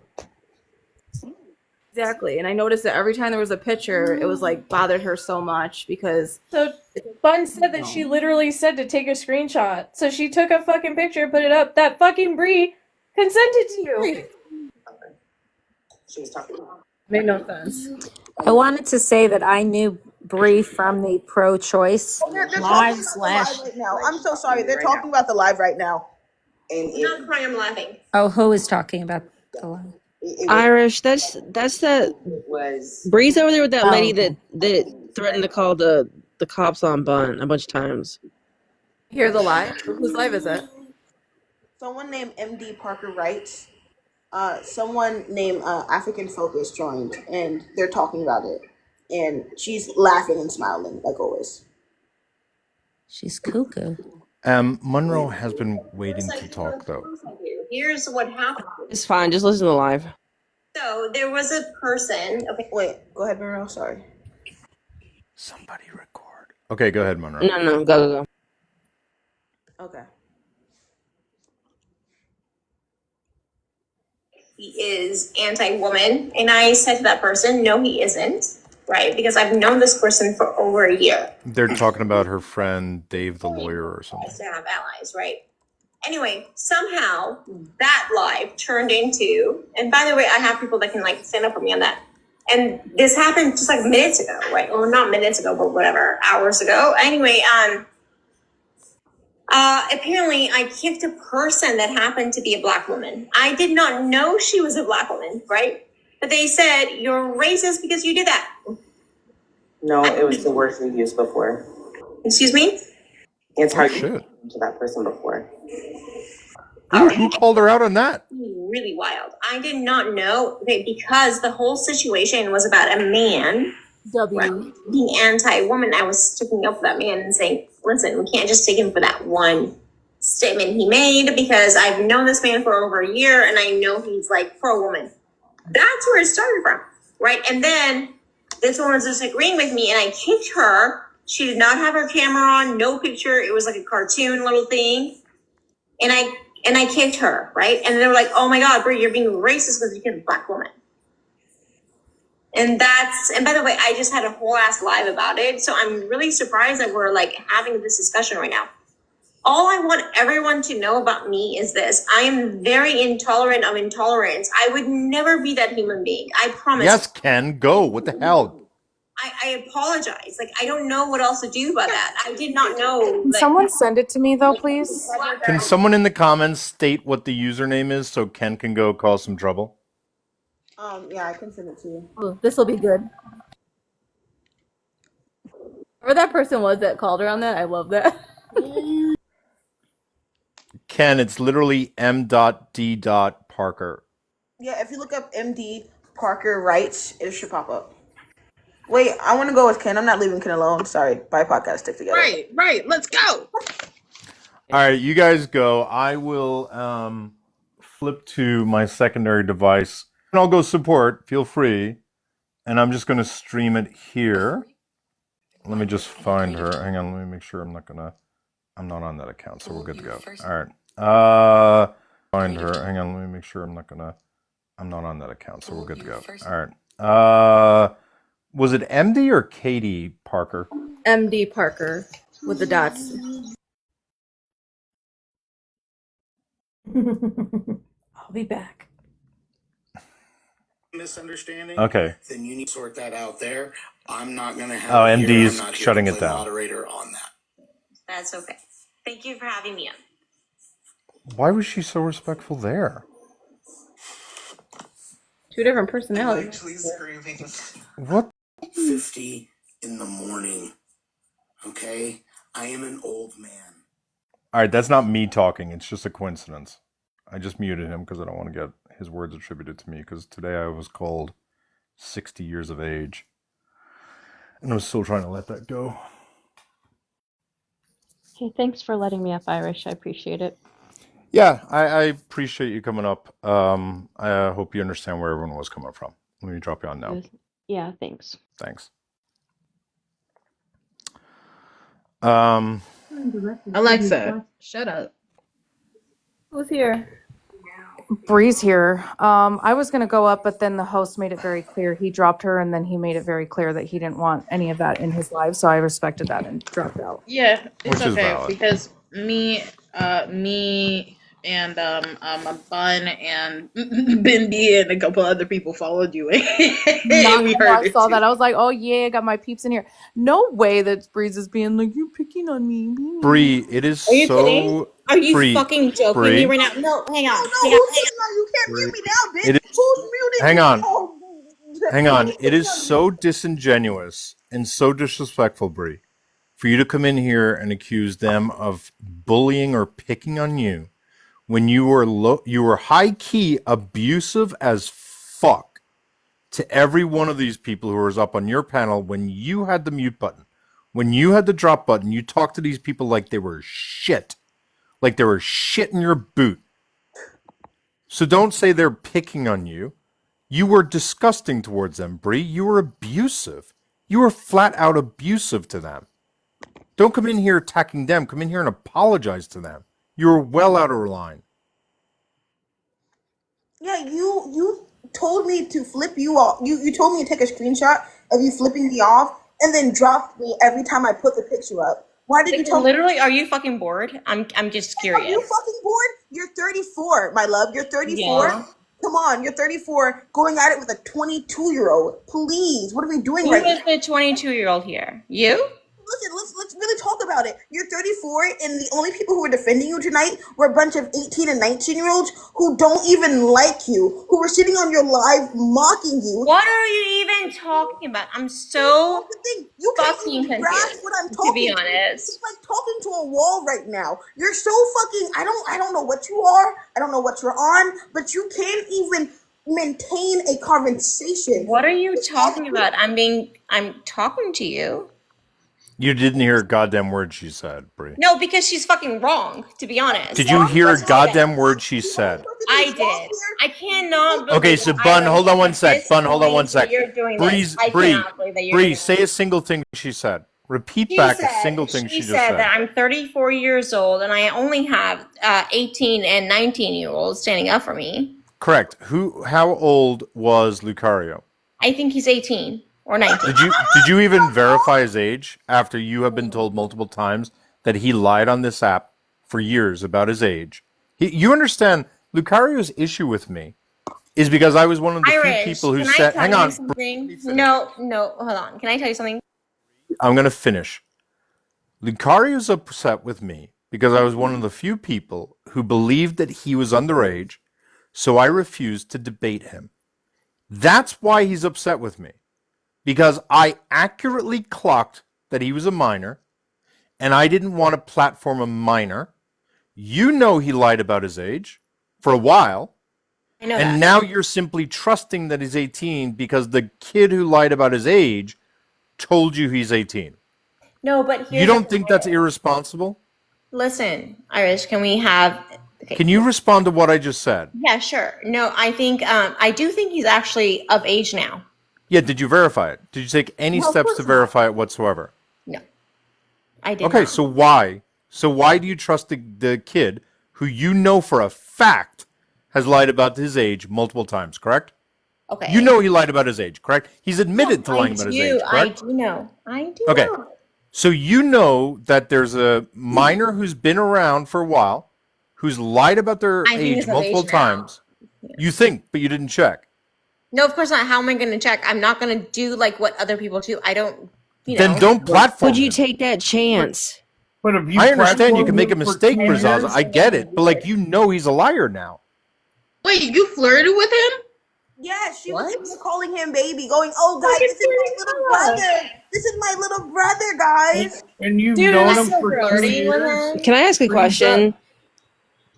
Exactly, and I noticed that every time there was a picture, it was like bothered her so much because. So Bun said that she literally said to take a screenshot. So she took a fucking picture, put it up. That fucking Bree consented to you. Made no sense. I wanted to say that I knew Bree from the pro-choice They're talking live about the slash. live right now. I'm so sorry. They're talking about the live right now. I'm not crying, I'm laughing. Oh, who is talking about the lie? Irish, that's that Was Bree's over there with that Oh, lady okay. that threatened to call the cops on Bun a bunch of times. Hear the live? Whose live is it? Someone named MD Parker Wright. Someone named African Focus joined, and they're talking about it. And she's laughing and smiling like always. She's cuckoo. Monroe has been waiting to talk though. here's what happened. It's fine. Just listen to the live. So there was a person. Okay. Wait, go ahead, Monroe. Sorry. Somebody record. Okay, go ahead, Monroe. No, go. Okay. He is anti-woman, and I said to that person, no, he isn't, right? Because I've known this person for over a year. They're talking about her friend Dave the lawyer or something. To have allies, right? Anyway, somehow that live turned into, and by the way, I have people that can like stand up for me on that. And this happened just like minutes ago, right? Well, not minutes ago, but whatever, hours ago. Anyway, apparently I kicked a person that happened to be a black woman. I did not know she was a black woman, right? But they said, you're racist because you did that. No, it was the words we used before. Excuse me? It's hard shit. to that person before. Who called her out on that? Really wild. I did not know that because the whole situation was about a man right, being anti-woman. I was sticking up for that man and saying, listen, we can't just take him for that one statement he made because I've known this man for over a year and I know he's like pro-woman. That's where it started from, right? And then this woman was disagreeing with me and I kicked her. She did not have her camera on, no picture. It was like a cartoon little thing. And I kicked her, right? And they were like, oh my God, Brie, you're being racist because you kicked a black woman. And by the way, I just had a whole ass live about it. So I'm really surprised that we're like having this discussion right now. All I want everyone to know about me is this. I am very intolerant of intolerance. I would never be that human being. I promise. Yes, Ken, go. What the hell? I apologize. Like, I don't know what else to do about that. I did not know. Can someone send it to me though, please? Can someone in the comments state what the username is so Ken can go cause some trouble? Yeah, I can send it to you. Oh, this will be good. Whoever that person was that called her on that, I love that. Ken, it's literally M.D. Parker. Yeah, if you look up MD Parker Wright, it should pop up. Wait, I want to go with Ken. I'm not leaving Ken alone. Sorry, podcast stick together. Right. Let's go. All right, you guys go. I will flip to my secondary device, and I'll go support. Feel free. And I'm just going to stream it here. Let me just find her. Hang on, let me make sure I'm not on that account, so we're good to go. All right. Find her. Hang on, let me make sure I'm not on that account, so we're good to go. All right. Was it MD or Katie Parker? MD Parker with the dots. I'll be back. Misunderstanding. Okay. Then you need to sort that out there. I'm not going to have. Oh, MD's shutting it down. Moderator on that. That's okay. Thank you for having me on. Why was she so respectful there? Two different personalities. Please screaming. What? 50 in the morning. Okay? I am an old man. All right, that's not me talking. It's just a coincidence. I just muted him because I don't want to get his words attributed to me because today I was called 60 years of age. And I'm still trying to let that go. Hey, thanks for letting me up, Irish. I appreciate it. Yeah, I appreciate you coming up. I hope you understand where everyone was coming from. Let me drop you on now. Yeah, thanks. Thanks. Alexa, shut up. Who's here? Bree's here. I was going to go up, but then the host made it very clear. He dropped her, and then he made it very clear that he didn't want any of that in his live, so I respected that and dropped out. Yeah, it's Which is okay valid. because me a bun and Bindi and a couple other people followed you, and we heard I it saw too. that. I was like, oh yeah, I got my peeps in here. No way that Breeze is being like, you're picking on me. Bree, it is Are you kidding? so Are you Bree, fucking joking me Bree, right now? No, hang on. No, Hang on. who's picking on you? You can't mute Bree. me now, bitch. It is. Who's muting Hang me? on, Oh, hang on. who's It picking is on me? so disingenuous and so disrespectful, Bree, for you to come in here and accuse them of bullying or picking on you when you were you were high key abusive as fuck to every one of these people who was up on your panel when you had the mute button, when you had the drop button. You talked to these people like they were shit, like they were shit in your boot. So don't say they're picking on you. You were disgusting towards them, Bree. You were abusive. You were flat out abusive to them. Don't come in here attacking them. Come in here and apologize to them. You were well out of line. Yeah, you told me to flip you off. You told me to take a screenshot of you flipping me off, and then dropped me every time I put the picture up. Why did you Like, tell me? literally, are you fucking bored? I'm just Are you curious. fucking bored? You're 34, my love. You're 34. Yeah. Come on, you're 34, going at it with a 22-year-old. Please, what are we doing Who right now? is the 22-year-old here? You? Listen, let's really talk about it. You're 34, and the only people who were defending you tonight were a bunch of 18 and 19-year-olds who don't even like you, who were sitting on your live mocking you. What are you even talking about? I'm so That's the thing. You can't fucking even grasp confused, what I'm to talking be to. honest. It's like talking to a wall right now. You're so fucking. I don't know what you are. I don't know what you're on, but you can't even maintain a conversation. What are you talking about? I'm talking to you. You didn't hear a goddamn word she said, Bree. No, because she's fucking wrong, to be honest. Did you hear a Let's say that. goddamn word she said? I did. I cannot Okay, believe so that, Bun, Iris, hold on one at sec. this Bun, hold on one point that sec. you're doing Breeze, this. I Bree, cannot believe that you're Bree, doing say a this. single thing she said. Repeat back a single thing she She just said said. that I'm 34 years old and I only have 18 and 19-year-olds standing up for me. Correct. How old was Lucario? I think he's 18 or 19. Did you even verify his age after you have been told multiple times that he lied on this app for years about his age? You understand Lucario's issue with me is because I was one of the few Irish, people who can I said, tell hang you on, something? No, hold on. Can I tell you something? I'm going to finish. Lucario's upset with me because I was one of the few people who believed that he was underage, so I refused to debate him. That's why he's upset with me, because I accurately clocked that he was a minor, and I didn't want to platform a minor. You know he lied about his age for a while, I know and that. now you're simply trusting that he's 18 because the kid who lied about his age told you he's 18. No, but You here's the don't thing. think that's irresponsible? Listen, Irish, can we have? Okay. Can you respond to what I just said? Yeah, sure. No, I do think he's actually of age now. Yeah, did you verify it? Did you take any No, of steps to course not. verify it whatsoever? No, I did Okay, not. so why? So why do you trust the kid who you know for a fact has lied about his age multiple times, correct? Okay. You know he lied about his age, correct? He's admitted to lying about his age, I correct? do know. I do Okay. know. So you know that there's a minor who's been around for a while, who's lied about their I think age he's of multiple age now. times. You think, but you didn't check. No, of course not. How am I going to check? I'm not going to do like what other people do. I don't, Then don't platform Would you him. take that chance? But if you I understand you can platformed make a him for mistake, 10 Brazaza. years, I get it. But like you know he's a liar now. Wait, you flirted with him? Yeah, she What? was in here calling him baby, going, "Oh, guys, this is my little brother. This is my little brother, guys." and you've Dude, known I'm him so for 2 flirty with years. him. Can I ask a question?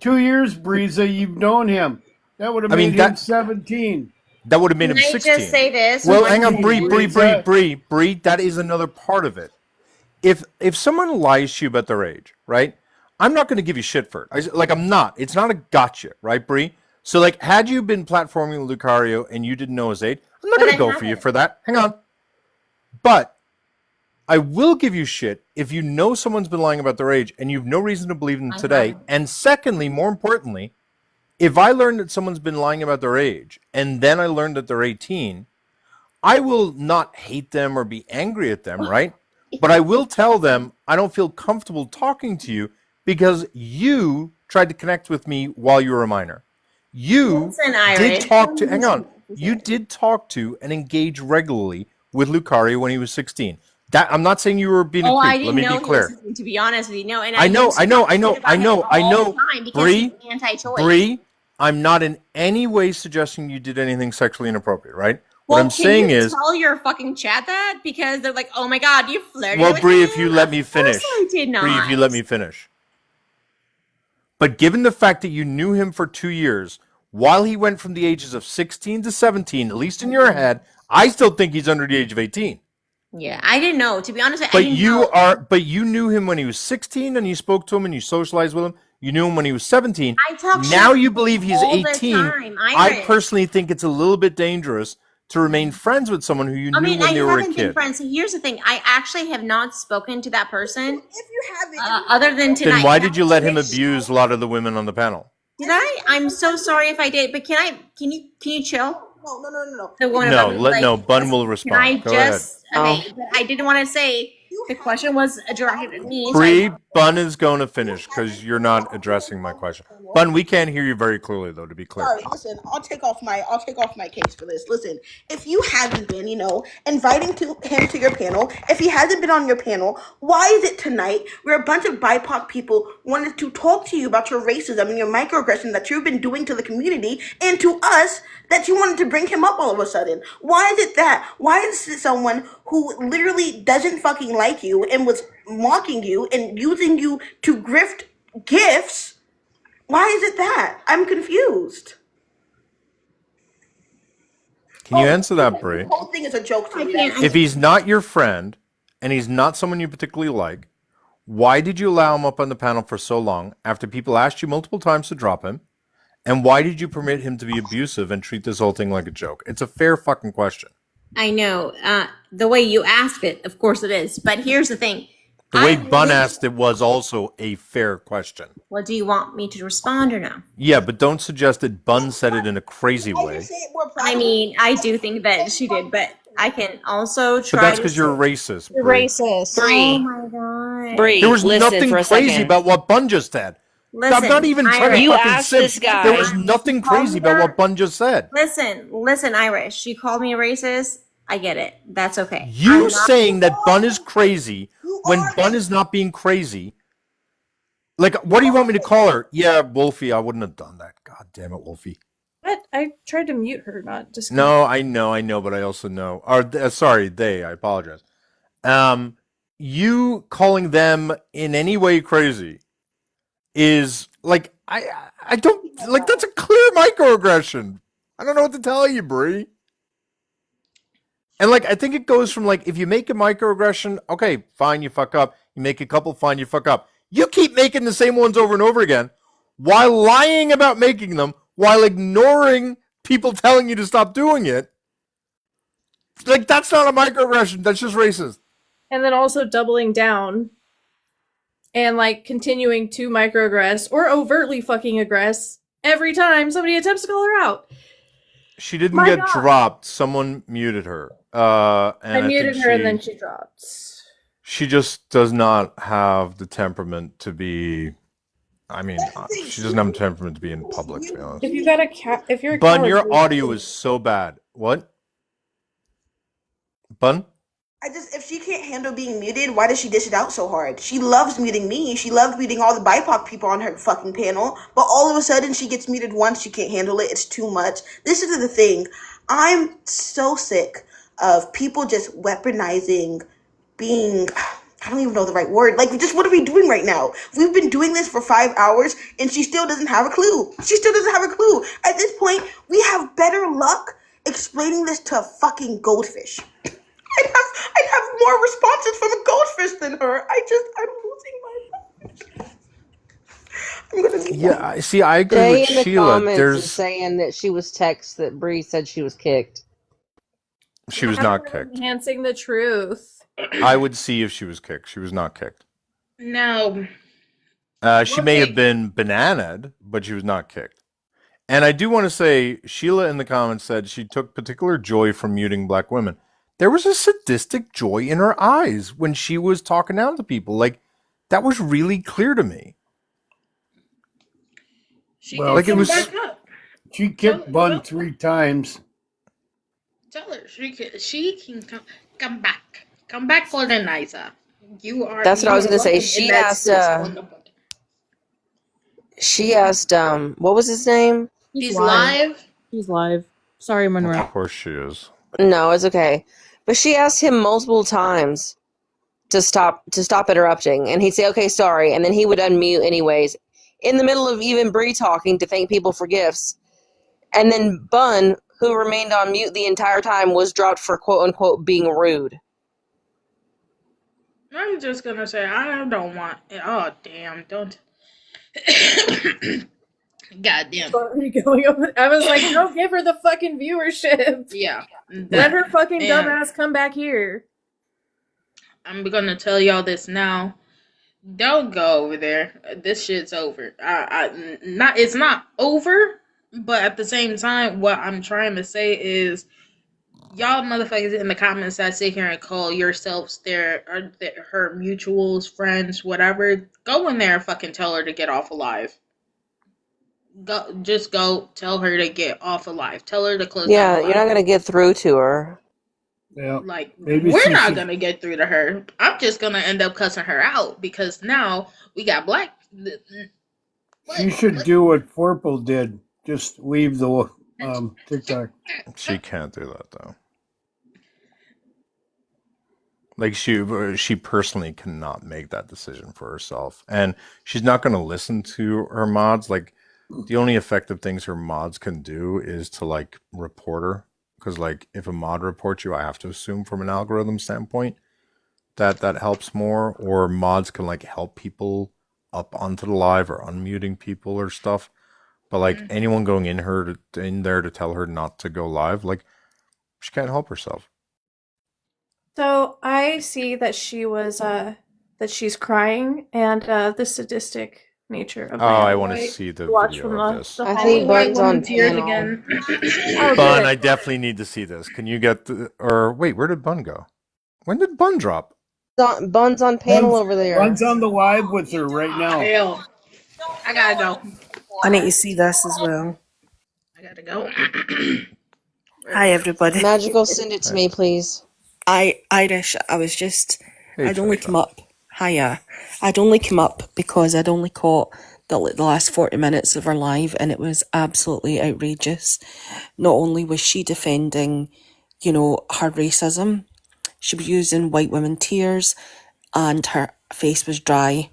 2 years, Breeza, you've known him. That would have I mean, made him that- 17. That would have made Can him I 16. just say this? Well, One hang on, thing. Bree. That is another part of it. If someone lies to you about their age, right? I'm not going to give you shit for it. I'm not. It's not a gotcha, right, Bree? So, like, had you been platforming Lucario and you didn't know his age, I'm not But going I to go for you haven't. for that. Hang on. But I will give you shit if you know someone's been lying about their age and you've no reason to believe them I today. haven't. And secondly, more importantly, if I learn that someone's been lying about their age and then I learn that they're 18, I will not hate them or be angry at them, right? But I will tell them I don't feel comfortable talking to you because you tried to connect with me while you were a minor. You Listen, did Irish. talk to, hang on, you did talk to and engage regularly with Lucario when he was 16. That I'm not saying you were being a Oh, I creep. Let didn't me be know he was clear. 16, to be honest with you. No, and I know, used to talk shit about I him all the know. time because he's Bree, anti-choice. Bree, I'm not in any way suggesting you did anything sexually inappropriate, right? What Well, I'm can you saying is, tell your fucking chat that? Because they're like, oh my god, you flirted well, with Bree, him? if you let me Of course finish. I did not. Bree, if you let me finish. But given the fact that you knew him for 2 years, while he went from the ages of 16 to 17, at least in your head, I still think he's under the age of 18. Yeah, I didn't know. To be honest, I didn't know. But you knew him when he was 16 and you spoke to him and you socialized with him. You knew him when he was 17. I talk shit Now about you him believe he's all the 18. time, I Irish. personally think it's a little bit dangerous to remain friends with someone who you I knew mean, when I they were a haven't been kid. friends. So here's the thing: I actually have not spoken to that person. If you haven't, Other than tonight. Then why And did I you let him wish- abuse a lot of the women on the panel? Did I? I'm so sorry if I did. But can you chill? No. The one No, about like, Bun will can respond. I Go ahead. just okay? But I didn't want to say the question was directed at me. So Bree, Bun is going to finish because you're not addressing my question. Bun, we can't hear you very clearly, though, to be clear. Sorry, listen, I'll take off my case for this. Listen, if you haven't been, inviting him to your panel, if he hasn't been on your panel, why is it tonight where a bunch of BIPOC people wanted to talk to you about your racism and your microaggression that you've been doing to the community and to us that you wanted to bring him up all of a sudden? Why is it that? Why is it someone who literally doesn't fucking like you and was mocking you and using you to grift gifts? Why is it that? I'm confused. Can you answer that, Bree? The whole thing is a joke to me. If he's not your friend and he's not someone you particularly like, why did you allow him up on the panel for so long after people asked you multiple times to drop him? And why did you permit him to be abusive and treat this whole thing like a joke? It's a fair fucking question. I know the way you ask it, of course it is. But here's the thing: The way Bun asked it was also a fair question. well, do you want me to respond or no? Yeah, but don't suggest that Bun said it in a crazy way. I mean, I do think that she did, but I can also try. But that's because you're racist. You're Bree. racist. Oh my god, Bree, There was listen nothing for a crazy second. about what Bun just said. Listen, I'm not even trying to You fucking asked simp. this guy. There was nothing crazy about what Bun just said. Listen, Irish. She called me a racist. I get it. That's okay. You saying that Bun is crazy when Bun is not being crazy. Like, what do you want me to call her? Yeah, Wolfie, I wouldn't have done that. God damn it, Wolfie. What? I tried to mute her, not just. No, I know, but I also know. Sorry, I apologize. You calling them in any way crazy is like I don't like that's a clear microaggression. I don't know what to tell you, Bree. And like I think it goes from like if you make a microaggression, okay, fine, you fuck up. You make a couple, fine, you fuck up. You keep making the same ones over and over again while lying about making them, while ignoring people telling you to stop doing it. Like that's not a microaggression, that's just racist. And then also doubling down and like continuing to microaggress or overtly fucking aggress every time somebody attempts to call her out. She didn't get dropped. Someone muted her. And I muted her and then she dropped. She just does not have the temperament to be. I mean, she doesn't have the temperament to be in public. To be honest. If you got if you're a Bun, coward, your audio is so bad. What? Bun? If she can't handle being muted, why does she dish it out so hard? She loves muting me. She loved muting all the BIPOC people on her fucking panel. But all of a sudden, she gets muted once. She can't handle it. It's too much. This is the thing. I'm so sick of people just weaponizing being... I don't even know the right word. Like, just what are we doing right now? We've been doing this for 5 hours, and she still doesn't have a clue. She still doesn't have a clue. At this point, we have better luck explaining this to a fucking goldfish. I'd have more responses from a goldfish than her. I'm losing my mind. I'm gonna need Yeah, see, I agree Jay with in the Sheila. comments is saying that she was text that Bree said she was kicked. She was not kicked. Enhancing the truth. I would see if she was kicked. She was not kicked. No. She may have been bananaed, but she was not kicked. And I do want to say, Sheila in the comments said she took particular joy from muting black women. There was a sadistic joy in her eyes when she was talking down to people. Like, that was really clear to me. She Well, can Like it come was. back up. she Tell kicked her, Bun well, 3 times. tell her she can come back for the Nisa. That's what I You was are gonna say. welcome in that space on the button. She asked, what was his name? He's He's live. live. He's live. Sorry, Monroe. Of course she is. No, it's okay. But she asked him multiple times to stop interrupting, and he'd say, "Okay, sorry," and then he would unmute anyways, in the middle of even Bree talking to thank people for gifts, and then Bun, who remained on mute the entire time, was dropped for quote unquote being rude. I'm just gonna say I don't want. Oh damn! Don't. Goddamn. I was like, don't give her the fucking viewership. Yeah. Let her fucking And dumbass come back here. I'm gonna tell y'all this now. Don't go over there. This shit's over. Not. It's not over, but at the same time, what I'm trying to say is, y'all motherfuckers in the comments that sit here and call yourselves her mutuals, friends, whatever. Go in there and fucking tell her to get off alive. Just go tell her to get off alive. Tell her to close down Yeah, the you're not live. gonna get through to her. Yeah. Like, Maybe we're she not should. gonna get through to her. I'm just gonna end up cussing her out because now we got black. She should do what Forple did. Just leave the TikTok. She can't do that though. Like she personally cannot make that decision for herself, and she's not going to listen to her mods. Like the only effective things her mods can do is to like report her, because like if a mod reports you, I have to assume from an algorithm standpoint that that helps more. Or mods can like help people up onto the live or unmuting people or stuff. But like anyone going in there to tell her not to go live, like she can't help herself. So I see that that she's crying, and the sadistic nature of Oh, the I hand. want to see the Watch video from of the this. the I hallway. think White Bun's woman on tears panel. again. Oh, Bun, good. I definitely need to see this. Can you get or wait, where did Bun go? When did Bun drop? Bun's on panel over there. Bun's on the live with her right now. Hell, I gotta go. I need to see this as well. I gotta go. Hi, everybody. Magical, send it to me, please. Irish, Hey, I'd only Trisha. come up. Hiya. I'd only come up because I'd only caught the last 40 minutes of her live, and it was absolutely outrageous. Not only was she defending, her racism, she was using white women tears, and her face was dry,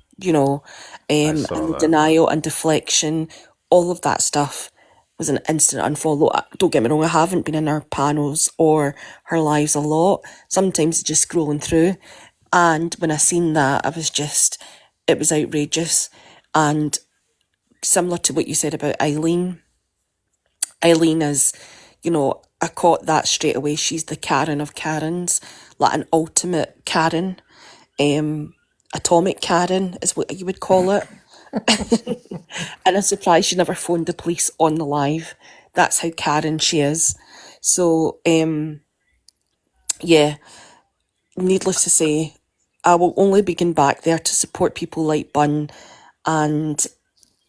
I and saw the that. denial and deflection, all of that stuff was an instant unfollow. Don't get me wrong, I haven't been in her panels or her lives a lot. Sometimes just scrolling through. And when I seen that, it was outrageous. And similar to what you said about Eileen is, I caught that straight away. She's the Karen of Karens, like an ultimate Karen. Atomic Karen is what you would call it. And I'm surprised she never phoned the police on the live. That's how Karen she is. So, yeah, needless to say, I will only begin back there to support people like Bun and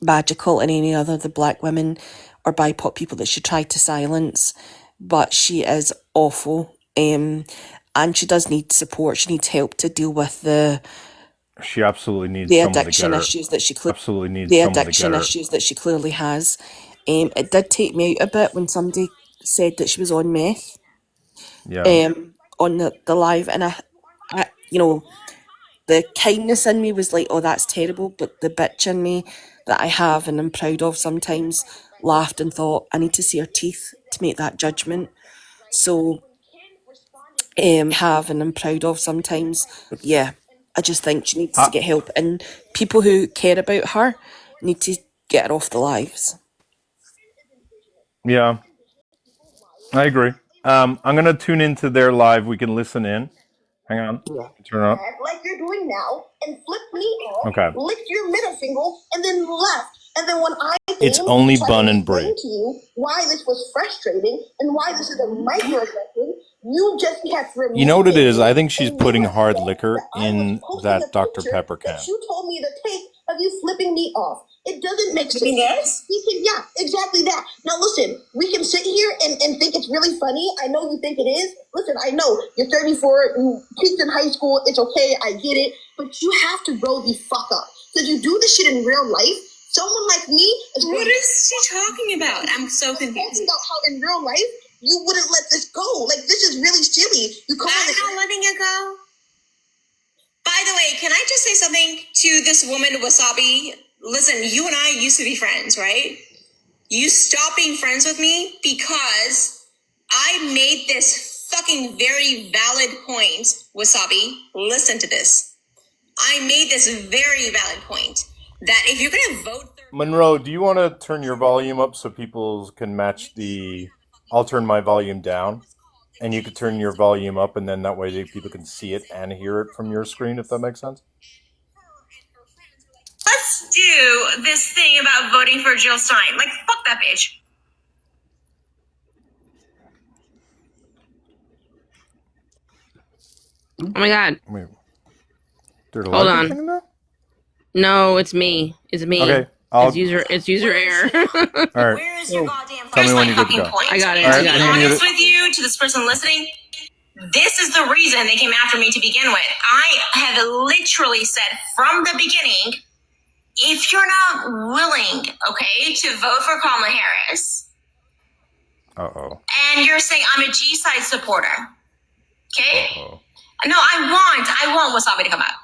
Magical and any other the black women or BIPOC people that she tried to silence. But she is awful. And she does need support. She needs help to deal with She absolutely needs the someone to addiction get her. issues that Absolutely needs someone to get her. she clearly has. It did take me out a bit when somebody said that she was on meth. Yeah. On the live, and I the kindness in me was like, oh, that's terrible, but the bitch in me that I have and I'm proud of sometimes laughed and thought, I need to see her teeth to make that judgment. So yeah, I just think she needs to get help, and people who care about her need to get her off the lives. Yeah. I agree. I'm gonna tune into their live. We can listen in. Hang on. Turn it up. Like you're doing now, and flipped me off, Okay. licked your middle finger, and then left. And then when I It's came, only tried Bun to and Brie. explain to you why this was frustrating and why this is a microaggression, you just kept reminding You know what it is? I think me she's and putting never hard said liquor that I was in posting a that Dr. picture Pepper can. that you told me to take of you flipping me off. It doesn't make sense. Yeah, exactly that. Now listen, we can sit here and think it's really funny. I know you think it is. Listen, I know you're 34, you peaked in high school. It's okay, I get it. But you have to grow the fuck up. Because you do this shit in real life. Someone like me is What is she talking about? I'm so confused. talking about how in real life you wouldn't let this go. Like, this is really silly. You call I'm not letting it go. By the way, can I just say something to this woman, Wasabi? Listen, you and I used to be friends, right? You stopped being friends with me because I made this fucking very valid point, Wasabi. Listen to this. I made this very valid point that if you're going to vote... Monroe, do you want to turn your volume up so people can match the... I'll turn my volume down, and you could turn your volume up, and then that way people can see it and hear it from your screen, if that makes sense? Let's do this thing about voting for Jill Stein. Like, fuck that bitch. Oh my god. Wait. There's a Hold live on. thing in there? No, it's me. It's me. Okay. It's user error. All right. Where is your goddamn Tell me when you're good to go. point? I got it. All right, To be let me mute honest it. with you, to this person listening, this is the reason they came after me to begin with. I have literally said from the beginning, if you're not willing, okay, to vote for Kamala Harris, Uh-oh. and you're saying I'm a G-side supporter, okay? Uh-oh. No, I want Wasabi to come out.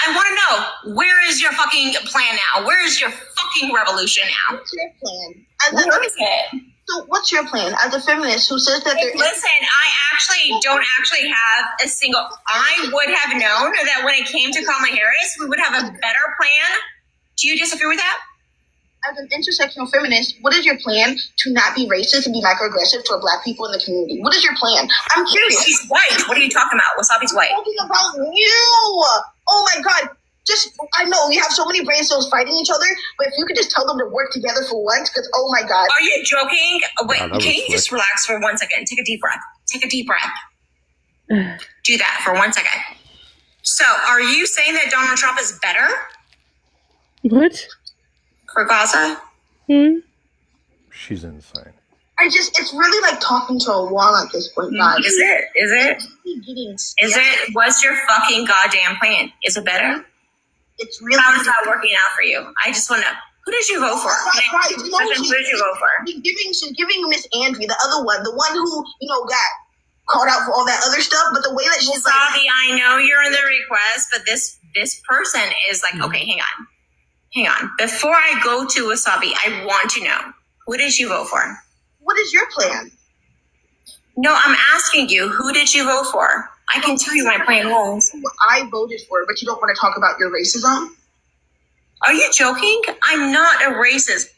I want to know, where is your fucking plan now? Where is your fucking revolution now? What's your plan? Where is it? So what's your plan as a feminist who says that there Listen, I actually don't have a single... I would have known that when it came to Kamala Harris, we would have a better plan. Do you disagree with that? As an intersectional feminist, what is your plan to not be racist and be microaggressive toward Black people in the community? What is your plan? I'm curious. She's white. What are you talking about? Wasabi's white. I'm talking about you. Oh my God. I know you have so many brain cells fighting each other, but if you could just tell them to work together for once, because oh my God. Are you joking? Wait, Wow, can you just relax for 1 second? Take a deep breath. Take a deep breath. Do that for 1 second. So, are you saying that Donald Trump is better What? for Gaza? She's insane. It's really like talking to a wall at this point, guys. Is it? What's your fucking goddamn plan? Is it better? It's really... How is that working out for you? I just want to... Who did you vote for? Who did you vote for? She's giving Miss Andrew, the other one, the one who, got called out for all that other stuff, but the way that she's Wasabi, I know you're in the request, but this person is like, okay, hang on. Before I go to Wasabi, I want to know, who did you vote for? What is your plan? No, I'm asking you, who did you vote for? I can tell you my plan was. I voted for it, but you don't want to talk about your racism? Are you joking? I'm not a racist.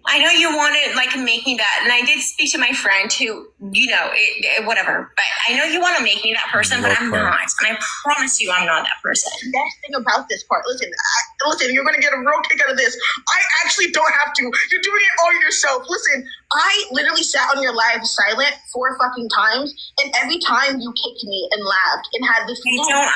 I know you want to make me that, and I did speak to my friend who, whatever. But I know you want to make me that person, but I'm not, and I promise you, I'm not that person. The best thing about this part, listen, you're gonna get a real kick out of this. I actually don't have to. You're doing it all yourself. Listen, I literally sat on your live silent 4 fucking times, and every time you kicked me and laughed and had this.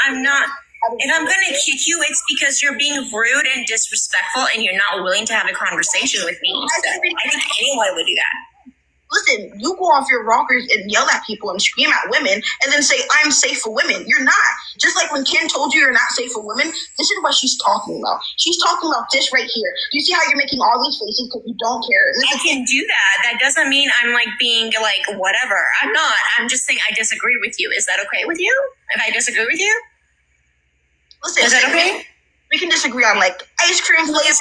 I'm not. If I'm going to kick you, it's because you're being rude and disrespectful and you're not willing to have a conversation with me. So I think anyone would do that. Listen, you go off your rockers and yell at people and scream at women and then say, I'm safe for women. You're not. Just like when Kim told you you're not safe for women, this is what she's talking about. She's talking about this right here. Do you see how you're making all these faces because you don't care? I can do that. That doesn't mean I'm being whatever. I'm not. I'm just saying I disagree with you. Is that okay with you? If I disagree with you? Listen, is that okay? We can disagree on ice cream flavors.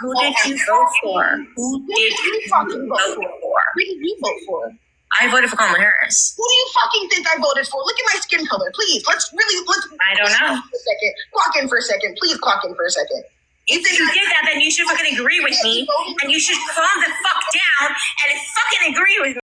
Who did you vote for? Who did you fucking vote for? Who did you vote for? I voted for Kamala Harris. Who do you fucking think I voted for? Look at my skin color, please. Let's. I don't know. Clock in for a second. Please clock in for a second. If you did that, then you should fucking agree with me, and you should calm the fuck down and fucking agree with me.